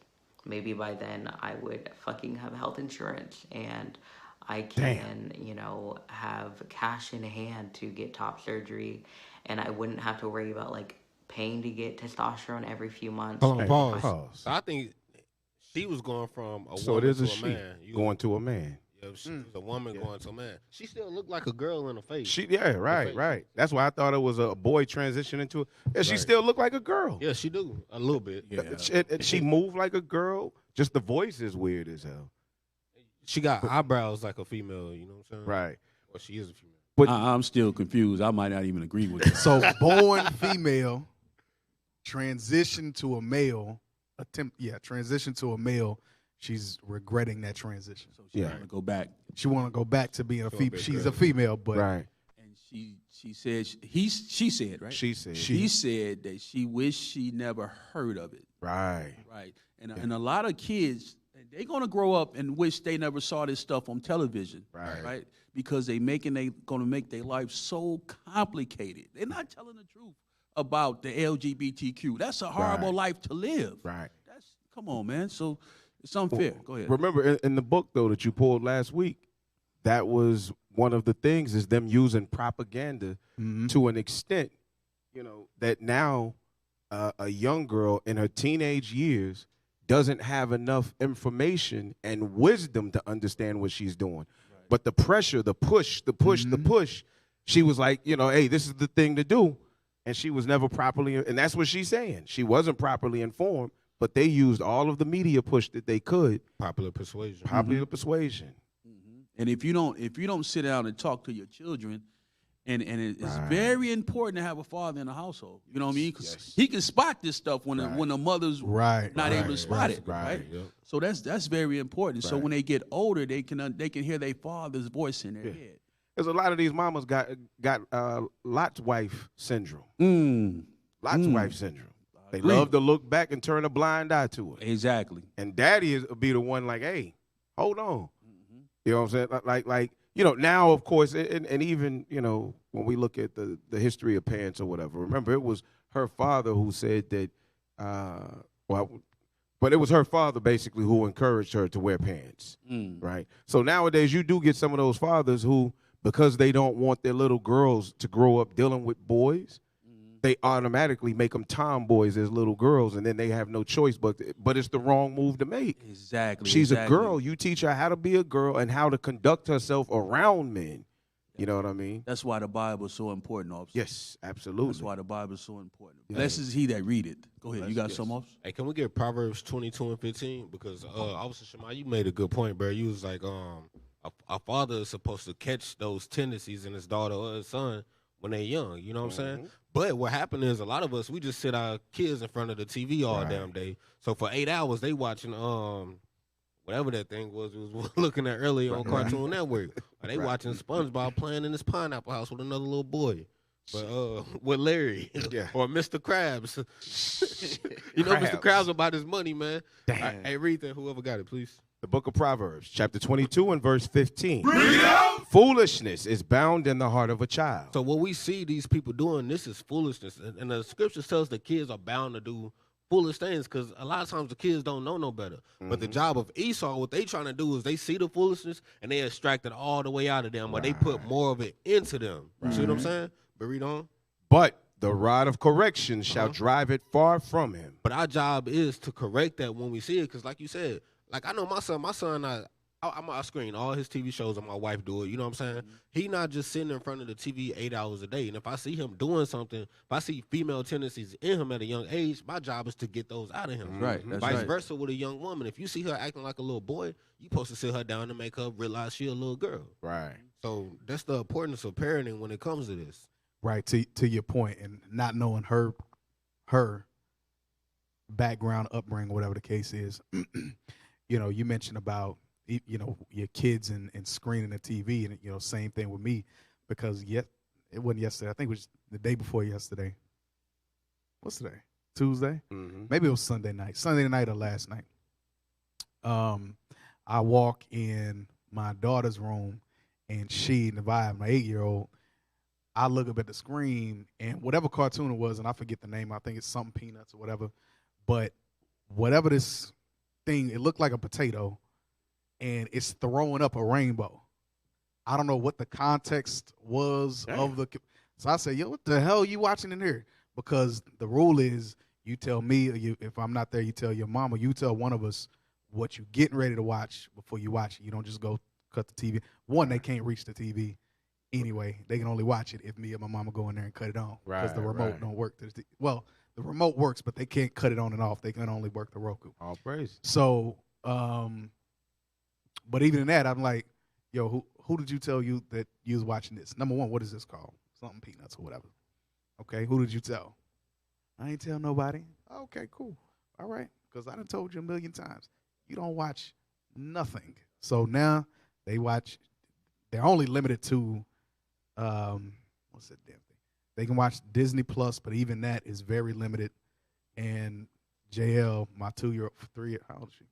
maybe by then I would fucking have health insurance and I can, you know, have cash in hand to get top surgery, and I wouldn't have to worry about like paying to get testosterone every few months. Hold on, pause. I think she was going from a So woman it is to a a she man. going to a man. Yeah, she was a woman going to a man. She still looked like a girl in the face. Right. That's why I thought it was a boy transitioning to. Yeah, she still looked like a girl. Yeah, she do a little bit. Yeah, She moved like a girl. Just the voice is weird as hell. she got eyebrows like a female. You know what I'm saying? Right. Or she is a female. But I'm still confused. I might not even agree with it. So born female, transition to a male, transition to a male. She's regretting that transition. So she want to go back. She want to go back to being a female. She's a female, but right. And she said she said right. She said she said that she wished she never heard of it. Right. Right. And a lot of kids, they're gonna grow up and wish they never saw this stuff on television. Right. Right. Because they gonna make their life so complicated. They're not telling the truth about the LGBTQ. That's a horrible life to live. Right. Come on, man. So it's unfair. Go ahead. Remember in the book though that you pulled last week, that was one of the things is them using propaganda to an extent, you know, that now a young girl in her teenage years doesn't have enough information and wisdom to understand what she's doing. Right. But the pressure, the push, she was like, you know, hey, this is the thing to do. And she was never properly, and that's what she's saying. She wasn't properly informed but they used all of the media push that they could. Popular persuasion. Popular persuasion. And if you don't sit down and talk to your children, and it's very important to have a father in the household. You know what I mean? Because he can spot this stuff when the mother's not able to spot it. Right. Yep. So that's very important. So when they get older, they can hear their father's voice in their head. Because a lot of these mamas got Lot's wife syndrome. Lot's wife syndrome. They love to look back and turn a blind eye to it. Exactly. And daddy will be the one like, hey, hold on. You know what I'm saying? Like now, of course, and even, when we look at the history of parents or whatever, remember, it was her father who said that, but it was her father basically who encouraged her to wear pants, right? So nowadays, you do get some of those fathers who, because they don't want their little girls to grow up dealing with boys, they automatically make them tomboys as little girls, and then they have no choice but it's the wrong move to make. Exactly. She's a girl. You teach her how to be a girl and how to conduct herself around men. You know what I mean? That's why the Bible is so important, officer. Yes, absolutely. That's why the Bible is so important. Blessed is he that read it. Go ahead. You got some, officer? Hey, can we get Proverbs 22 and 15? Because Officer Shema, you made a good point, bro. You was like, a father is supposed to catch those tendencies in his daughter or his son when they're young. You know what I'm saying? But what happened is a lot of us, we just sit our kids in front of the TV all damn day. So for 8 hours, they watching whatever that thing was looking at earlier on Cartoon Network. Or they watching SpongeBob playing in his pineapple house with another little boy. But with Larry or Mr. Krabs. Mr. Krabs about his money, man. Damn. Hey, read that, whoever got it, please. The book of Proverbs, chapter 22 and verse 15. Foolishness is bound in the heart of a child. So what we see these people doing, this is foolishness. And the scripture tells the kids are bound to do foolish things because a lot of times the kids don't know no better. But the job of Esau, what they trying to do is they see the foolishness and they extract it all the way out of them, or they put more of it into them. You see what I'm saying? But read on. But the rod of correction shall drive it far from him. But our job is to correct that when we see it, because like you said, like I know my son, I screen all his TV shows and my wife do it. You know what I'm saying? He not just sitting in front of the TV 8 hours a day. And if I see him doing something, if I see female tendencies in him at a young age, my job is to get those out of him. Right. That's Vice right. versa with a young woman. If you see her acting like a little boy, you supposed to sit her down and make her realize she a little girl. Right. So that's the importance of parenting when it comes to this. Right. To your point, and not knowing her background, upbringing, whatever the case is. You mentioned about, your kids and screening the TV, and, same thing with me, because it wasn't yesterday. I think it was the day before yesterday. What's today? Tuesday? Maybe it was Sunday night or last night. I walk in my daughter's room, and she, Nevaeh, my 8-year-old, I look up at the screen, and whatever cartoon it was, and I forget the name, I think it's something Peanuts or whatever, but whatever this thing, it looked like a potato, and it's throwing up a rainbow. I don't know what the context was of the. So I said, "Yo, what the hell are you watching in here?" Because the rule is, you tell me, or if I'm not there, you tell your mama. You tell one of us what you're getting ready to watch before you watch it. You don't just go cut the TV. One, they can't reach the TV anyway. They can only watch it if me or my mama go in there and cut it on, because the remote don't work. Well, the remote works, but they can't cut it on and off. They can only work the Roku. All praise. So, but even in that, I'm like, yo, who did you tell you that you was watching this? Number one, what is this called? Something Peanuts or whatever. Okay, who did you tell? I ain't tell nobody. Okay, cool. All right, because I done told you a million times. You don't watch nothing. So now they watch. They're only limited to, what's that damn thing? They can watch Disney Plus, but even that is very limited. And JL, my 2-year-old, 3, how old is she?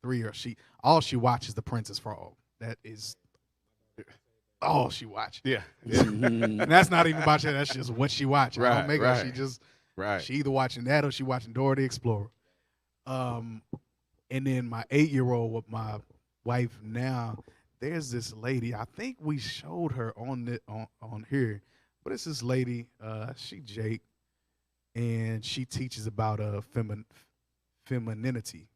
3-year-old, all she watches The Princess Frog. That is all she watches. Yeah. And that's not even about that. That's just what she watches. I don't make her. She just, she either watching that or she watching Dora the Explorer. And then my 8-year-old with my wife now, there's this lady. I think we showed her on here, but it's this lady. She Jake, and she teaches about femininity.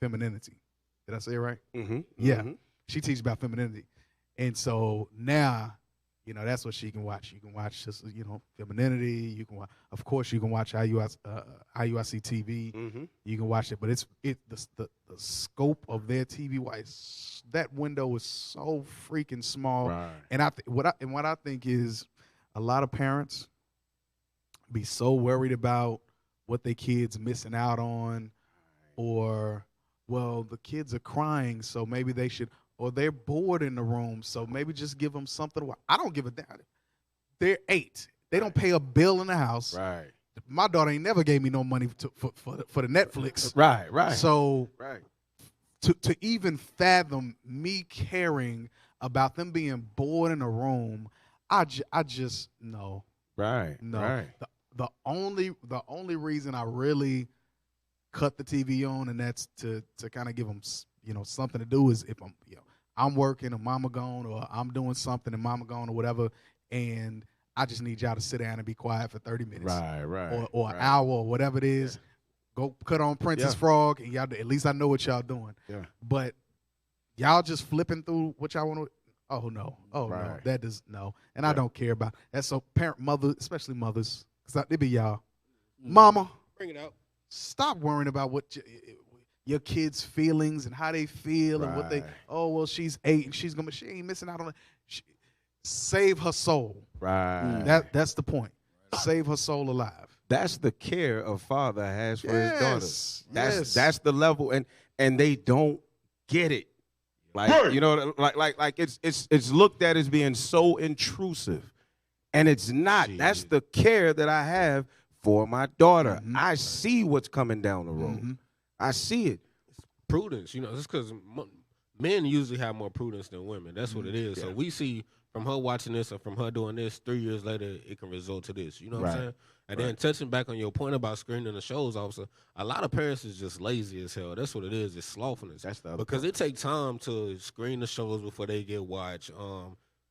Did I say it right? Mm-hmm. Yeah. She teaches about femininity, and so now You know, that's what she can watch. You can watch just, you know, femininity. You can watch, of course, you can watch IUIC TV. You can watch it, but the scope of their TV wise, that window is so freaking small. Right. And what I think is a lot of parents be so worried about what their kids missing out on, or well, the kids are crying, so maybe they should. Or they're bored in the room, so maybe just give them something to watch. I don't give a damn. They're 8. They don't pay a bill in the house. Right. My daughter ain't never gave me no money for the Netflix. Right. So right. To even fathom me caring about them being bored in a room, I just no. Right. No. Right. The only reason I really cut the TV on, and that's to kind of give them, you know, something to do, is if I'm working and mama gone, or I'm doing something and mama gone or whatever, and I just need y'all to sit down and be quiet for 30 minutes. Right. Or an hour or whatever it is. Yeah. Go cut on Princess Frog, and y'all, at least I know what y'all doing. Yeah. But y'all just flipping through what y'all want to. Oh no. No. That does no. And I don't care about that. So mother, especially mothers, because they be y'all. Mama, bring it out. Stop worrying about what your kids' feelings and how they feel and what they. Oh well, she's 8 and she ain't missing out on it. Save her soul. Right. That's the point. Save her soul alive. That's the care a father has for his daughter. That's the level, and they don't get it. Like you know, like it's looked at as being so intrusive, and it's not. Jeez. That's the care that I have for my daughter. I see what's coming down the road. I see it. It's prudence, you know. It's because men usually have more prudence than women. That's what it is. Yeah. So we see from her watching this or from her doing this, 3 years later, it can result to this. You know what I'm saying? And then touching back on your point about screening the shows, officer, a lot of parents is just lazy as hell. That's what it is. It's slothfulness. That's the other because it takes time to screen the shows before they get watched.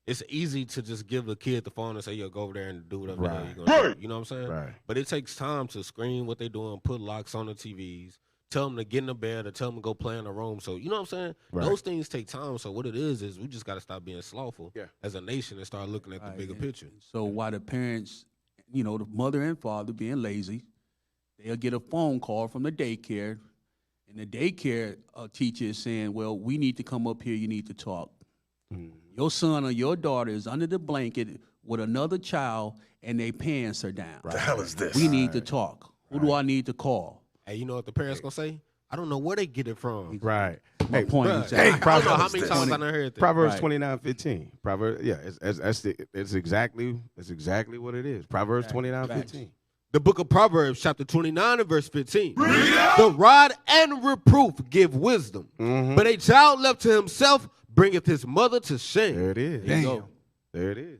It's easy to just give the kid the phone and say, yo, go over there and do whatever you're going to do. You know what I'm saying? Right. But it takes time to screen what they're doing, put locks on the TVs, tell them to get in the bed or tell them to go play in the room. So, you know what I'm saying? Right. Those things take time. So what it is we just got to stop being slothful as a nation and start looking at the bigger picture. So while the parents, you know, the mother and father being lazy, they'll get a phone call from the daycare, and the daycare teacher is saying, well, we need to come up here. You need to talk. Your son or your daughter is under the blanket with another child, and their pants are down. The hell is this? We need to talk. Who do I need to call? Hey, you know what the parents gonna say? I don't know where they get it from. Right. My point is, I don't know how many times I done heard that. Proverbs 29:15. Proverbs, it's exactly what it is. Proverbs 29:15. The book of Proverbs, chapter 29 and verse 15. The rod and reproof give wisdom, but a child left to himself bringeth his mother to shame. There it is. There you go. There it is.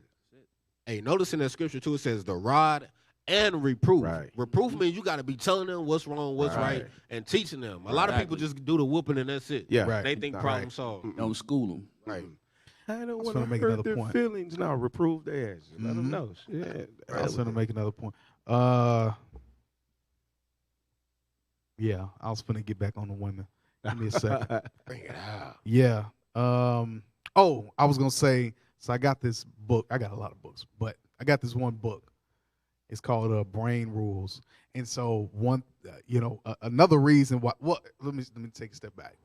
Hey, notice in that scripture too, it says the rod and reproof. Right. Reproof means you got to be telling them what's wrong, what's right, and teaching them. A lot of people just do the whooping and that's it. Yeah. They think problem solved. Don't school them. Right. I don't want to hurt their feelings. Now reprove their ass. Let them know. Yeah. I was going to make another point. Yeah, I was going to get back on the women. Give me a second. Bring it out. Yeah. I was going to say, so I got this book. I got a lot of books, but I got this one book. It's called Brain Rules. And so another reason why, let me take a step back.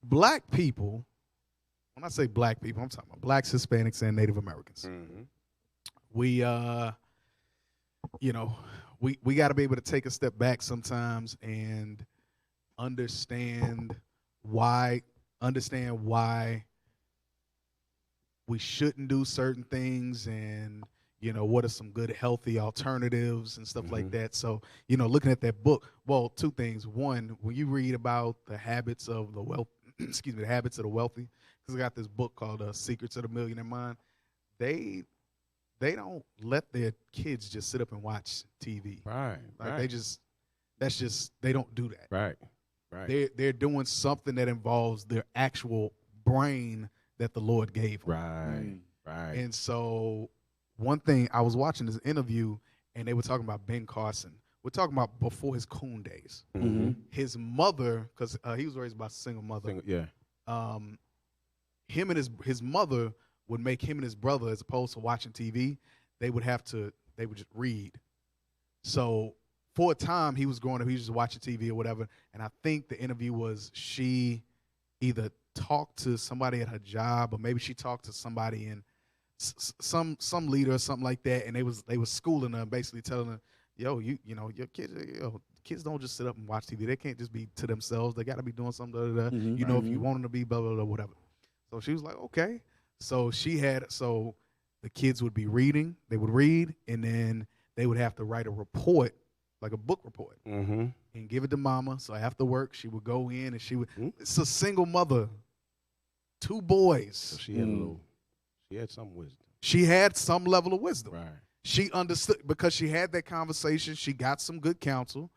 Black people, when I say black people, I'm talking about blacks, Hispanics, and Native Americans. We got to be able to take a step back sometimes and understand why we shouldn't do certain things, and what are some good healthy alternatives and stuff like that. So looking at that book, well, two things. One, when you read about the habits of the the habits of the wealthy, because I got this book called Secrets of the Millionaire Mind. They don't let their kids just sit up and watch TV. Right. They don't do that. Right. They're doing something that involves their actual brain that the Lord gave them. Right. And so one thing, I was watching this interview, and they were talking about Ben Carson. We're talking about before his coon days. His mother, because he was raised by a single mother. him and his mother would make him and his brother, as opposed to watching TV, they would just read. So for a time, he was growing up, he was just watching TV or whatever, and I think the interview was she either talked to somebody at her job, or maybe she talked to somebody in some leader or something like that, and they was schooling her, basically telling her, yo, you know, your kids don't just sit up and watch TV. They can't just be to themselves. They got to be doing something. Mm-hmm. You know, if you want them to be blah blah blah whatever. So she was like, okay. So the kids would be reading. They would read, and then they would have to write a report, like a book report, and give it to mama. So after work, she would go in, and she would. It's a single mother, 2 boys. So she had she had some wisdom. She had some level of wisdom. Right. She understood, because she had that conversation. She got some good counsel,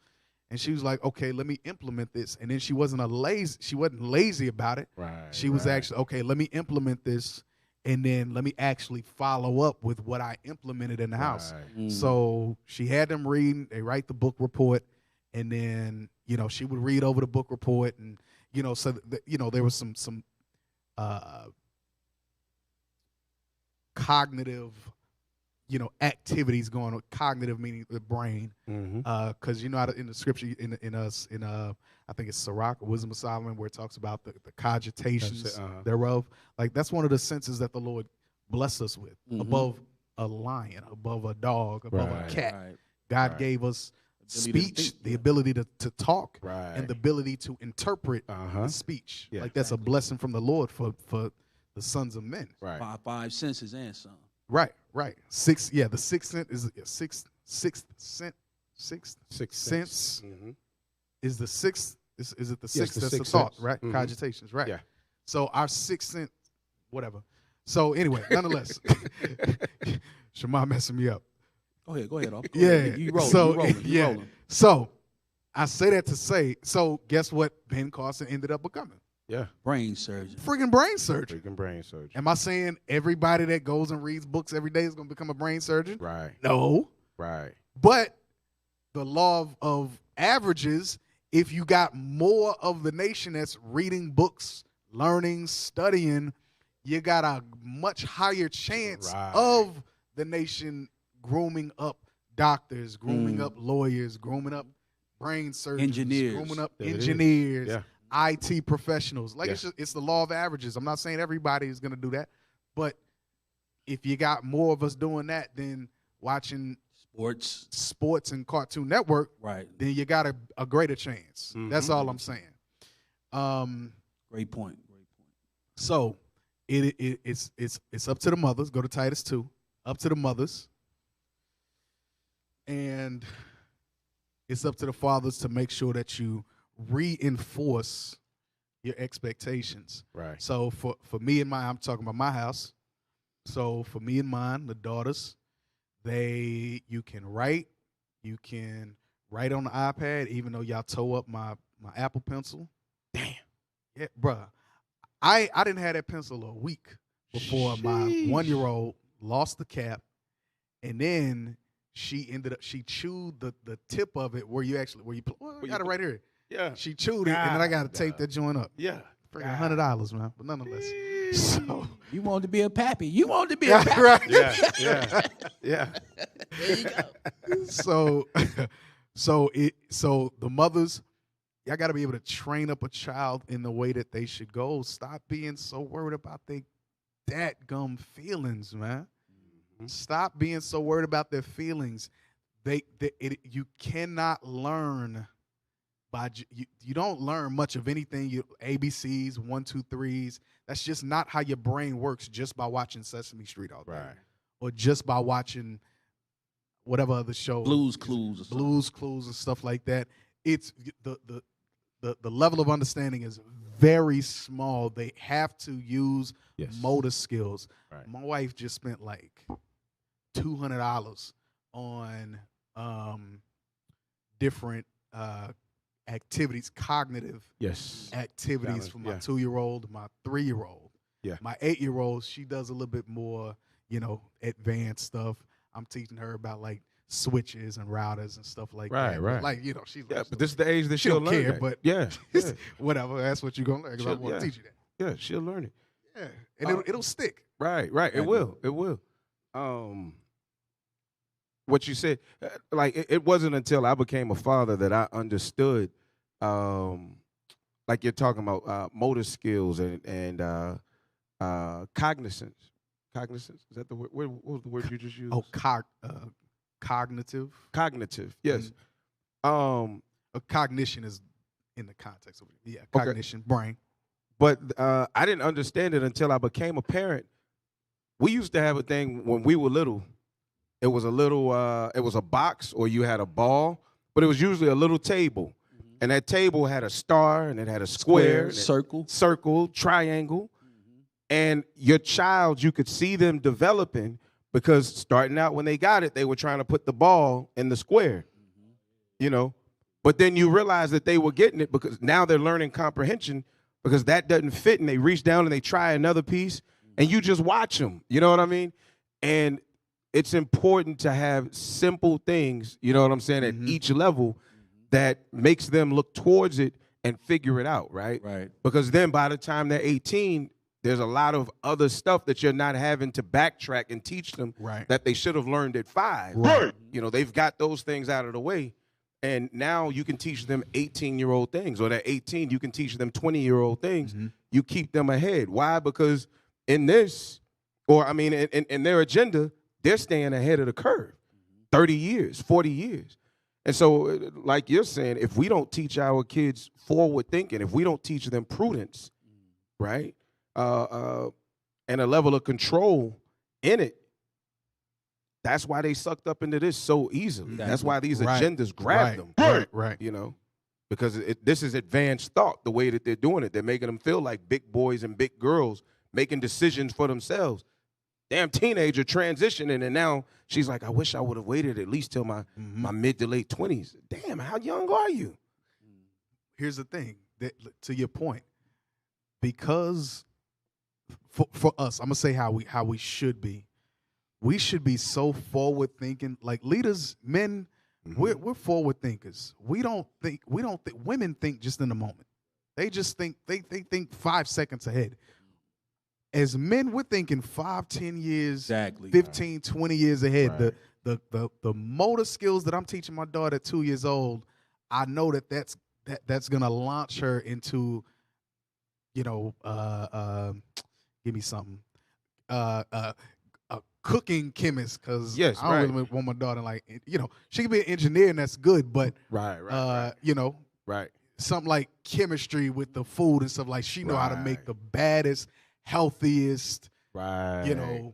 and she was like, okay, let me implement this. And then she wasn't lazy about it. Right. She was actually, okay, let me implement this, and then let me actually follow up with what I implemented in the house. So she had them reading. They write the book report, and then, you know, she would read over the book report, and, you know, so there was some cognitive, you know, activities going on. Cognitive meaning the brain, because you know, in the scripture, I think it's Sirach or Wisdom of Solomon, where it talks about the cogitations thereof. Like, that's one of the senses that the Lord blessed us with, above a lion, above a dog, above a cat. God gave us speech, the ability to talk, and the ability to interpret the speech. Like, that's a blessing from the Lord for the sons of men. Five senses and some. Right. The sixth sense is sixth sense. Is the sixth? Is it the sixth? That's the thought, right? Cogitations, right? Yeah. So our sixth sense, whatever. So anyway, nonetheless, Shamar messing me up. Go ahead. You rolling. So I say that to say, so guess what Ben Carson ended up becoming? Yeah. Brain surgeon. Freaking brain surgeon. Surgeon. Am I saying everybody that goes and reads books every day is going to become a brain surgeon? Right. No. Right. But the law of averages, if you got more of the nation that's reading books, learning, studying, you got a much higher chance of the nation grooming up doctors, grooming up lawyers, grooming up brain surgeons, grooming up engineers, IT professionals. Like, it's the law of averages. I'm not saying everybody is going to do that, but if you got more of us doing that than watching sports and Cartoon Network, then you got a greater chance. That's all I'm saying. Great point. So it's up to the mothers. Go to Titus 2. Up to the mothers, and it's up to the fathers to make sure that you reinforce your expectations. Right. So for me and I'm talking about my house. So for me and mine, the daughters, you can write on the iPad, even though y'all tore up my Apple Pencil. Damn. Yeah, bruh. I didn't have that pencil a week before my 1-year-old lost the cap, and then she chewed the tip of it where you got it right here. Yeah. She chewed it, and then I got to tape that joint up. Yeah. Freaking $100, man. But nonetheless. So you wanted to be a pappy. You wanted to be a pappy. Right. Yeah. There you go. So the mothers, y'all got to be able to train up a child in the way that they should go. Stop being so worried about their dadgum feelings, man. Stop being so worried about their feelings. You cannot learn by you don't learn much of anything. ABCs, 1, 2, 3s. That's just not how your brain works. Just by watching Sesame Street all day, or just by watching whatever other show, Blue's Clues and stuff like that. It's the level of understanding is very small. They have to use motor skills. Right. My wife just spent like $200 on different activities, cognitive activities for my 2-year-old, my 3-year-old. Yeah. My 8-year-old, she does a little bit more, advanced stuff. I'm teaching her about like switches and routers and stuff like that. Right. Like, she's but this is the age that she'll learn care, that. but whatever. That's what you're gonna learn because I want to teach you that. Yeah, she'll learn it. Yeah, and it'll stick. Right. It will. What you said, like it wasn't until I became a father that I understood, like you're talking about motor skills and cognizance. Cognizance, is that the word? What was the word you just used? Oh, cognitive. Cognitive, yes. A cognition is in the context of cognition, brain. But I didn't understand it until I became a parent. We used to have a thing when we were little. It was it was a box, or you had a ball, but it was usually a little table. And that table had a star, and it had a square, circle, triangle. And your child, you could see them developing, because starting out when they got it, they were trying to put the ball in the square, you know. But then you realize that they were getting it, because now they're learning comprehension, because that doesn't fit, and they reach down and they try another piece, and you just watch them. You know what I mean? And it's important to have simple things, you know what I'm saying, at each level that makes them look towards it and figure it out, right? Right. Because then by the time they're 18, there's a lot of other stuff that you're not having to backtrack and teach them that they should have learned at 5. Right. You know, they've got those things out of the way. And now you can teach them 18-year-old things, or they're 18, you can teach them 20-year-old things. You keep them ahead. Why? Because in this, or I mean, in their agenda, they're staying ahead of the curve, 30 years, 40 years. And so, like you're saying, if we don't teach our kids forward thinking, if we don't teach them prudence, right, and a level of control in it, that's why they sucked up into this so easily. That's why these agendas grab them. Right. You know, because this is advanced thought, the way that they're doing it. They're making them feel like big boys and big girls making decisions for themselves. Damn teenager transitioning, and now she's like, I wish I would have waited at least till my mid to late 20s. Damn, how young are you? Here's the thing, to your point, because for us, I'm gonna say how we should be. We should be so forward thinking, like leaders, men. We're forward thinkers. We don't think. Women think just in the moment. They just think. They think 5 seconds ahead. As men, we're thinking 5, 10 years, 15, 20 years ahead. The motor skills that I'm teaching my daughter at 2 years old, I know that's gonna launch her into, you know, give me something, a cooking chemist, because I don't really want my daughter, like, you know, she can be an engineer and that's good, but you know, something like chemistry with the food and stuff, like she know how to make the baddest, healthiest, you know,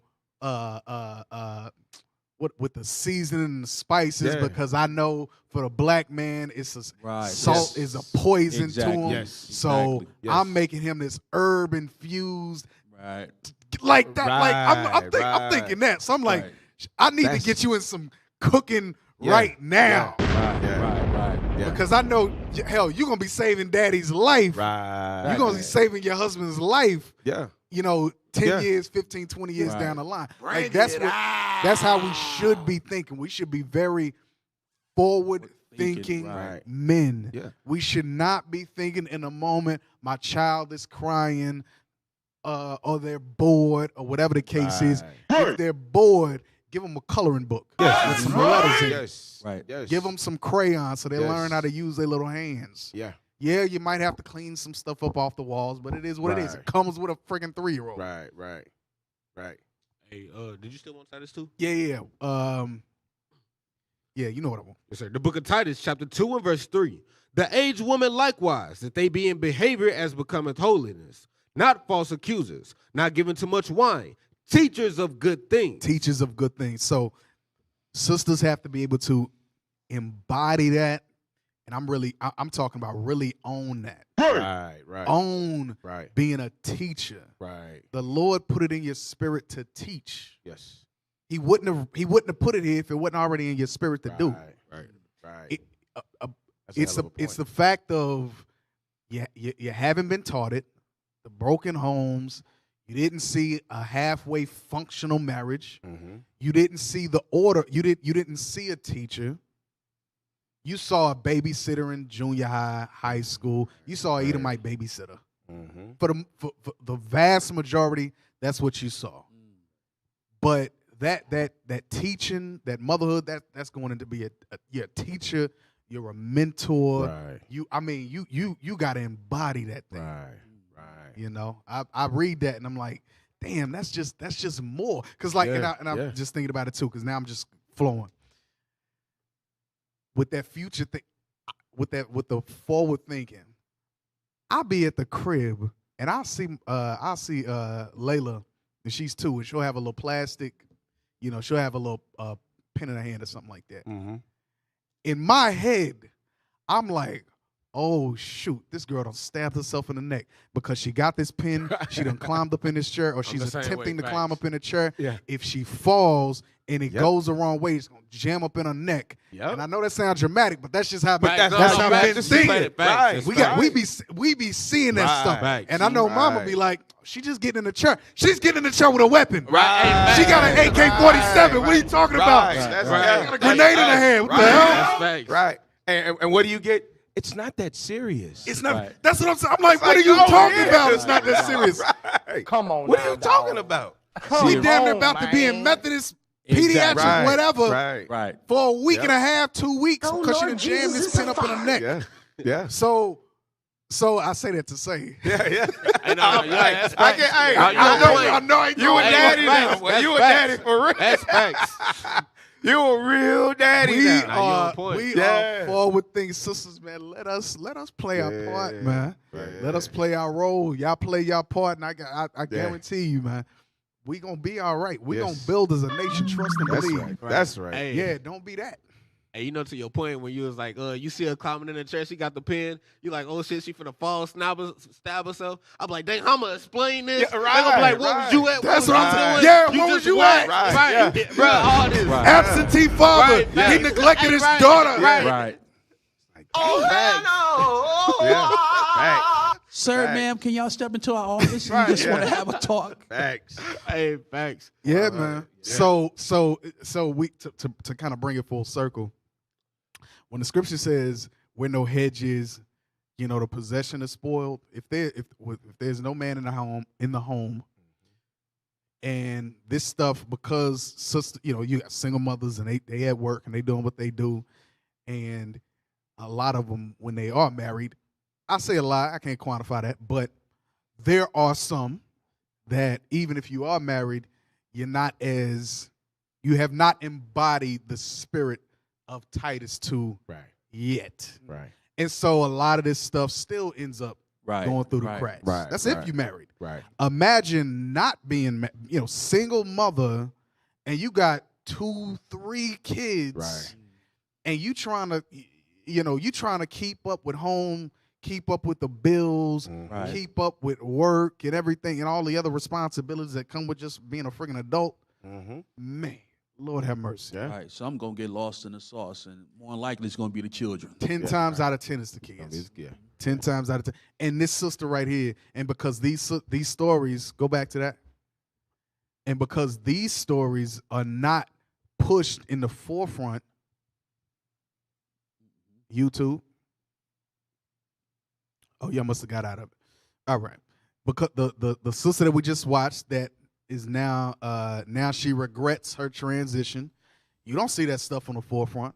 what with the seasoning and the spices, because I know for the black man, it's salt is a poison to him. So I'm making him this herb infused, like that. Like I'm thinking that. So I'm like, I need to get you in some cooking right now. Because I know, hell, you're gonna be saving daddy's life. You're gonna be saving your husband's life. You know, 10 years, 15, 20 years down the line. Like that's how we should be thinking. We should be very forward thinking men. We should not be thinking in a moment, my child is crying, or they're bored, or whatever the case is. If they're bored, give them a coloring book with some letters in it. Give them some crayons so they learn how to use their little hands. Yeah, you might have to clean some stuff up off the walls, but it is what it is. It comes with a freaking 3-year-old. Right. Hey, did you still want Titus 2? Yeah. Yeah, you know what I want. Yes, sir. The book of Titus, chapter 2 and verse 3. The aged woman likewise, that they be in behavior as becometh holiness, not false accusers, not given to much wine, teachers of good things. Teachers of good things. So sisters have to be able to embody that. And I'm talking about really own that. Own being a teacher. The Lord put it in your spirit to teach. He wouldn't have put it here if it wasn't already in your spirit to do. It's the fact of you haven't been taught it, the broken homes, you didn't see a halfway functional marriage, you didn't see the order, you didn't see a teacher. You saw a babysitter in junior high, high school. You saw an Edomite babysitter. For the vast majority, that's what you saw. But that teaching, that motherhood, that's going to be you're a teacher, you're a mentor. Right. You got to embody that thing. Right. You know, I read that and I'm like, damn, that's just more. Cause like, and I'm just thinking about it too. Cause now I'm just flowing with that future thing, with the forward thinking. I'll be at the crib and I'll see Layla, and she's 2, and she'll have a little plastic, she'll have a little pen in her hand or something like that. In my head, I'm like, oh shoot, this girl done stabbed herself in the neck because she got this pen, she done climbed up in this chair, or she's attempting to climb up in the chair. Yeah. If she falls and it goes the wrong way, it's gonna jam up in her neck. And I know that sounds dramatic, but that's just how that's how I've been seeing it. We be seeing that stuff. And I know mama be like, she just getting in the chair. She's getting in the chair with a weapon. She got an AK-47. What are you talking about? She got a grenade in her hand. What the hell? Right. And what do you get? It's not that serious. It's not. That's what I'm saying. I'm like, what are you talking about? It's not that serious. Come on. What are you talking about? We damn near about to be in Methodist, pediatric, whatever, for a week and a half, 2 weeks, because she done jammed this pin up in her neck. Yeah. So I say that to say. Yeah. I know You a daddy now. You a daddy for real. That's facts. You a real daddy now. We are forward thinking sisters, man. Let us play our part, man. Let us play our role. Y'all play your part, and I guarantee you, man, we gonna be all right. We gonna build as a nation, trust and believe. That's right. Hey. Yeah, don't be that. Hey, to your point when you was like, you see her climbing in the chair, she got the pen. You like, oh shit, she finna fall, stab herself. I'm like, dang, how I'ma explain this? Yeah, They gonna be like, what was you at? That's what what I'm doing? saying. Yeah, what was you at? Right. Yeah. Bro, all this. Absentee father. He neglected his daughter. Right. Oh, hell no. Yeah. Sir, ma'am, can y'all step into our office? We just want to have a talk. Facts. Hey, facts. Yeah, man. Yeah. So we to kind of bring it full circle. When the scripture says where no hedge is, the possession is spoiled. If there's no man in the home, and this stuff, because sister, you got single mothers and they at work and they doing what they do, and a lot of them when they are married, I say a lot, I can't quantify that, but there are some that even if you are married, you have not embodied the spirit of Titus 2 yet. Right. And so a lot of this stuff still ends up going through the cracks. Right. That's if you married. Right. Imagine not being, single mother, and you got 2-3 kids. Right. And you trying to keep up with home, keep up with the bills, keep up with work and everything and all the other responsibilities that come with just being a freaking adult. Man. Lord have mercy. All right, so I'm going to get lost in the sauce, and more than likely it's going to be the children. 10 times out of 10 is the kids. 10 times out of 10. And this sister right here, and because these stories, go back to that, and because these stories are not pushed in the forefront, YouTube, oh, y'all must have got out of it. All right. Because the sister that we just watched that is now she regrets her transition. You don't see that stuff on the forefront.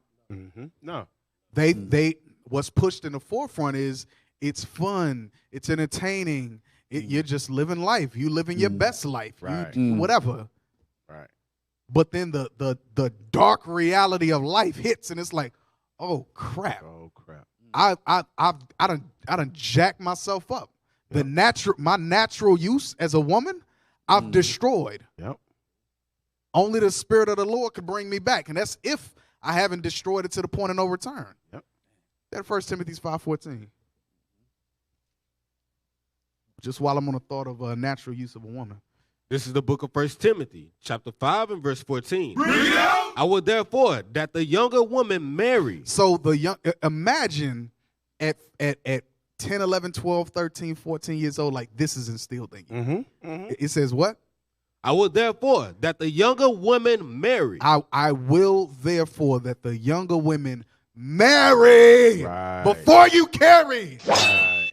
No. They what's pushed in the forefront is it's fun, it's entertaining, you're just living life. You living your best life. Right. Whatever. Right. But then the dark reality of life hits and it's like, oh crap. Oh crap. I done jacked myself up. My natural use as a woman, I've destroyed. Yep. Only the Spirit of the Lord could bring me back. And that's if I haven't destroyed it to the point of no return. Yep. That 1 Timothy 5:14. Just while I'm on the thought of a natural use of a woman. This is the book of 1 Timothy, chapter 5 and verse 14. I will therefore that the younger woman marry. So imagine at 10, 11, 12, 13, 14 years old, like this is instilled in you. It says what? I will therefore that the younger women marry. I will therefore that the younger women marry before you carry.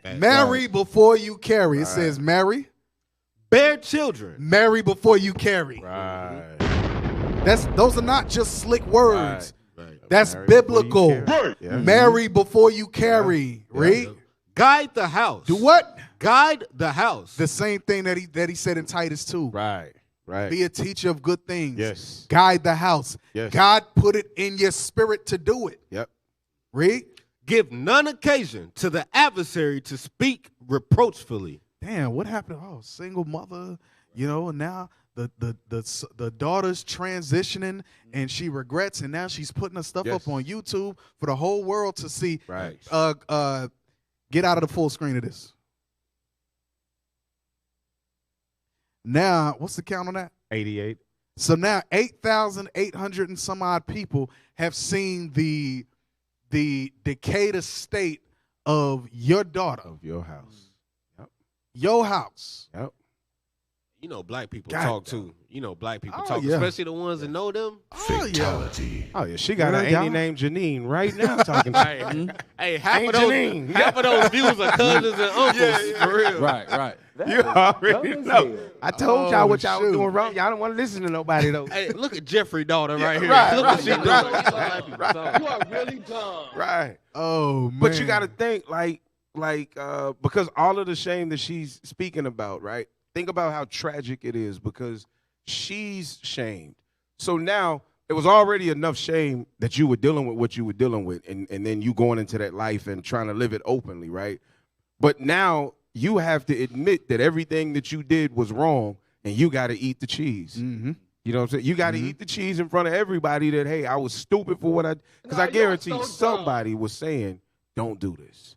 Marry before you carry. It says marry. Bear children. Marry before you carry. Right. Those are not just slick words. Right. That's Marry biblical. before you carry. Yeah. Marry before you carry. Read. Guide the house. Do what? Guide the house. The same thing that he said in Titus 2. Right. Right. Be a teacher of good things. Yes. Guide the house. Yes. God put it in your spirit to do it. Yep. Read. Give none occasion to the adversary to speak reproachfully. Damn, what happened? Oh, single mother, and now the daughter's transitioning and she regrets, and now she's putting her stuff up on YouTube for the whole world to see. Right. Get out of the full screen of this. Now, what's the count on that? 88. So now 8,800 and some odd people have seen the decayed state of your daughter. Of your house. Yep. Your house. Yep. You know, black people God, talk too. You know, black people Oh, talk, yeah. especially the ones that know them. Fatality. Oh, yeah. She got an auntie named Janine right now talking to Hey, half Ain't of those Janine. half of those views are cousins and uncles. For real. Right. You already know. I told y'all what y'all was shoot. doing wrong. Y'all don't want to listen to nobody, though. Hey, look at Jeffrey daughter right here. right, Look what she doing. right, You are really dumb. Right. Oh, man. But you got to think, because all of the shame that she's speaking about, right? Think about how tragic it is because she's shamed. So now it was already enough shame that you were dealing with what you were dealing with, and then you going into that life and trying to live it openly, right? But now you have to admit that everything that you did was wrong, and you got to eat the cheese. Mm-hmm. You know what I'm saying? You got to eat the cheese in front of everybody that, hey, I was stupid for what I did. Because I guarantee somebody was saying, don't do this.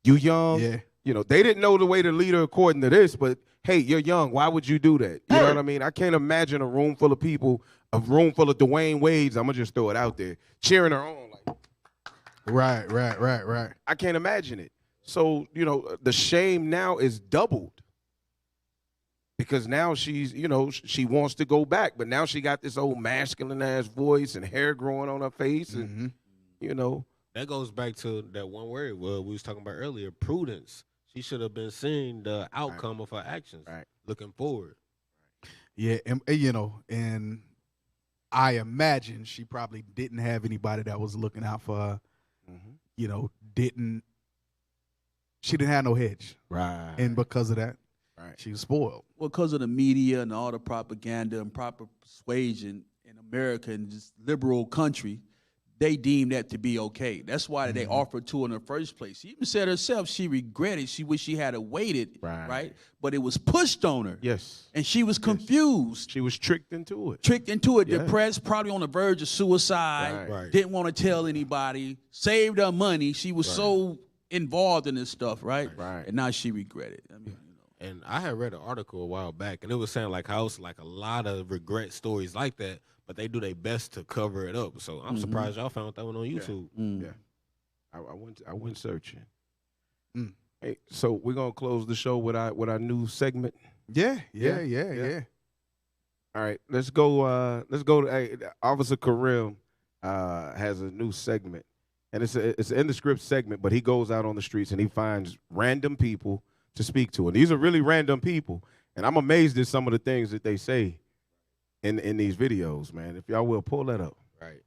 You young. Yeah. You know, they didn't know the way to lead her according to this, but, hey, you're young. Why would you do that? You know what I mean? I can't imagine a room full of people, a room full of Dwayne Wades, I'm going to just throw it out there, cheering her on. Like, Right. I can't imagine it. So, you know, the shame now is doubled. Because now she's, you know, she wants to go back, but now she got this old masculine ass voice and hair growing on her face, and you know. That goes back to that one word we was talking about earlier, prudence. She should have been seeing the outcome of her actions, looking forward. Yeah, and you know, and I imagine she probably didn't have anybody that was looking out for her. You know, she didn't have no hedge, right? And because of that, she was spoiled. Well, because of the media and all the propaganda and proper persuasion in America and this liberal country, they deemed that to be okay. That's why they offered to her in the first place. She even said herself she regretted. She wished she had waited, right? But it was pushed on her. Yes. And she was confused. She was tricked into it. Depressed, probably on the verge of suicide. Right. Didn't want to tell anybody. Saved her money. She was so involved in this stuff, right? And now she regretted. I mean, And I had read an article a while back, and it was saying like how it's like a lot of regret stories like that, but they do their best to cover it up. So I'm surprised y'all found that one on YouTube. Yeah. I went searching. Hey, so we're gonna close the show with our new segment. Yeah. All right, let's go. Hey, Officer Karim has a new segment, and it's an in the script segment. But he goes out on the streets and he finds random people to speak to, and these are really random people. And I'm amazed at some of the things that they say in these videos, man. If y'all will pull that up. Right.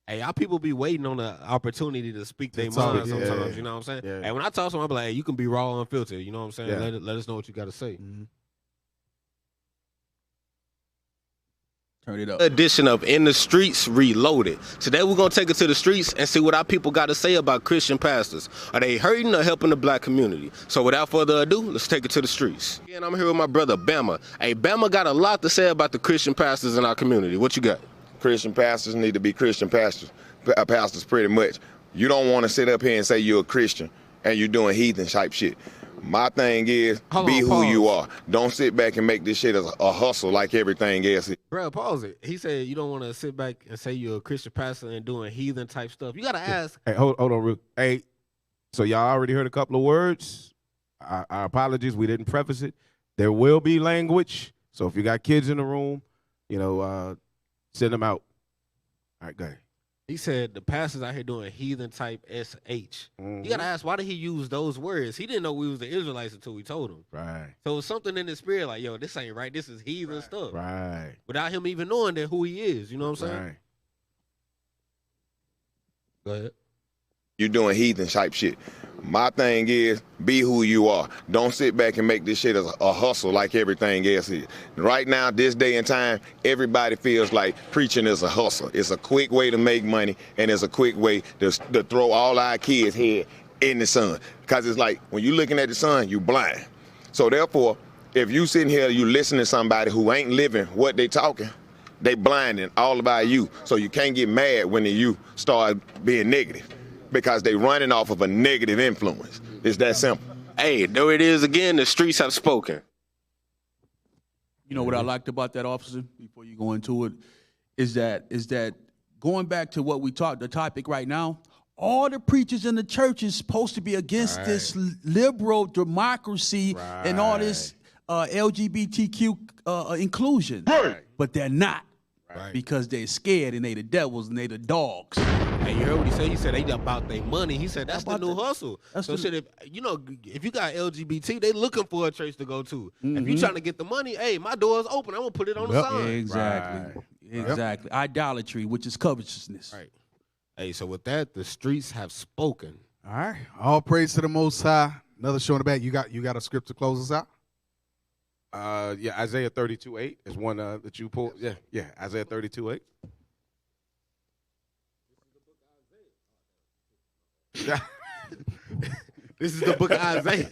Hey, y'all people be waiting on the opportunity to speak their mind sometimes, you know what I'm saying? Yeah. Hey, when I talk to them, I be like, hey, you can be raw, unfiltered, you know what I'm saying? Yeah. Let us know what you got to say. turn it up. Edition of In the Streets Reloaded. Today we're going to take it to the streets and see what our people got to say about Christian pastors. Are they hurting or helping the black community? So without further ado, let's take it to the streets. And I'm here with my brother Bama. Hey, Bama got a lot to say about the Christian pastors in our community. What you got? Christian pastors need to be Christian pastors pretty much. You don't want to sit up here and say you're a Christian and you're doing heathen type shit. My thing is, be who you are. Don't sit back and make this shit a hustle like everything else. Bro, pause it. He said you don't want to sit back and say you're a Christian pastor and doing heathen type stuff. You got to ask. Hey, hold on, real. Hey, so y'all already heard a couple of words. Our apologies, we didn't preface it. There will be language. So if you got kids in the room, you know, send them out. All right, go ahead. He said the pastors out here doing heathen type SH. You gotta ask, why did he use those words? He didn't know we was the Israelites until we told him. Right. So it was something in the spirit like, yo, this ain't right. This is heathen stuff. Right. Without him even knowing that who he is. You know what I'm saying? Right. Go ahead. You're doing heathen type shit. My thing is, be who you are. Don't sit back and make this shit a hustle like everything else is. Right now, this day and time, everybody feels like preaching is a hustle. It's a quick way to make money, and it's a quick way to throw all our kids' head in the sun. Because it's like, when you're looking at the sun, you blind. So therefore, if you sitting here, you listen to somebody who ain't living what they talking, they blinding all about you. So you can't get mad when you start being negative, because they running off of a negative influence. It's that simple. Hey, there it is again. The streets have spoken. You know what I liked about that, officer, before you go into it, is that going back to what we talked, the topic right now, all the preachers in the church is supposed to be against this liberal democracy and all this LGBTQ inclusion. But they're not. Because they're scared and they the devils and they the dogs. Hey, you heard what he said? He said they about their money. He said that's the new hustle. So shit, if you got LGBT, they looking for a church to go to. If you trying to get the money, hey, my door's open. I'm gonna put it on the sign. Exactly. Exactly. Idolatry, which is covetousness. Right. Hey, so with that, the streets have spoken. All right. All praise to the Most High. Another show in the back. You got a script to close us out? Yeah, Isaiah 32:8 is one that you pulled. Yeah, Isaiah 32:8. This is the book of Isaiah.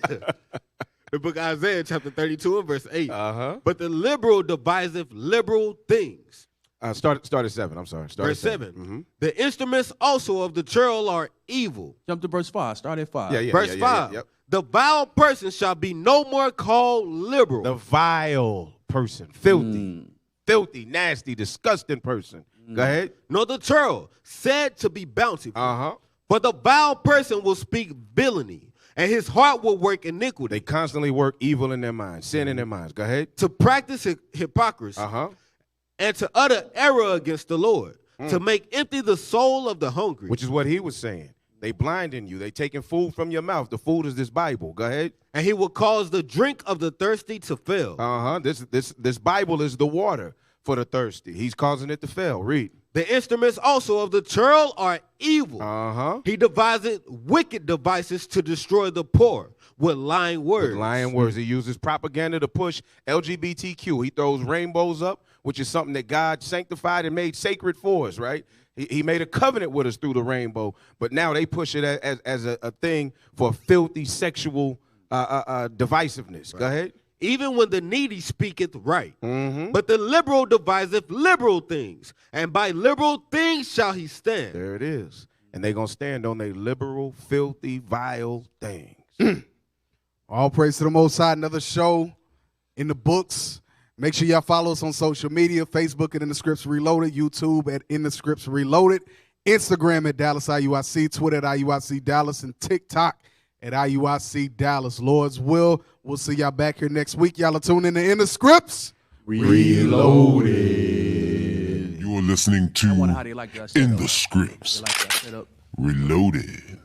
The book of Isaiah, chapter 32 and verse 8. But the liberal deviseth liberal things. Start at 7. I'm sorry. Verse 7. The instruments also of the churl are evil. Jump to verse 5. Start at 5. Verse 5. Yep. The vile person shall be no more called liberal. The vile person. Filthy. Filthy, nasty, disgusting person. Go ahead. Nor the churl, said to be bountiful. For the vile person will speak villainy, and his heart will work iniquity. They constantly work evil in their minds, sin in their minds. Go ahead. To practice hypocrisy. And to utter error against the Lord. To make empty the soul of the hungry. Which is what he was saying. They blinding you. They taking food from your mouth. The food is this Bible. Go ahead. And he will cause the drink of the thirsty to fail. This Bible is the water for the thirsty. He's causing it to fail. Read. The instruments also of the churl are evil. He devised wicked devices to destroy the poor with lying words. With lying words. He uses propaganda to push LGBTQ. He throws rainbows up, which is something that God sanctified and made sacred for us, right? He made a covenant with us through the rainbow, but now they push it as a thing for filthy sexual divisiveness. Go ahead. Even when the needy speaketh right. But the liberal deviseth liberal things, and by liberal things shall he stand. There it is. And they're going to stand on their liberal, filthy, vile things. All praise to the Most High. Another show in the books. Make sure y'all follow us on social media, Facebook at In the Scripts Reloaded, YouTube at In the Scripts Reloaded, Instagram at Dallas IUIC, Twitter at IUIC Dallas, and TikTok at IUIC Dallas. Lord's will, we'll see y'all back here next week. Y'all are tuned in the Scripts Reloaded. You are listening to I wonder how they like that In setup. the Scripts They like that setup. Reloaded.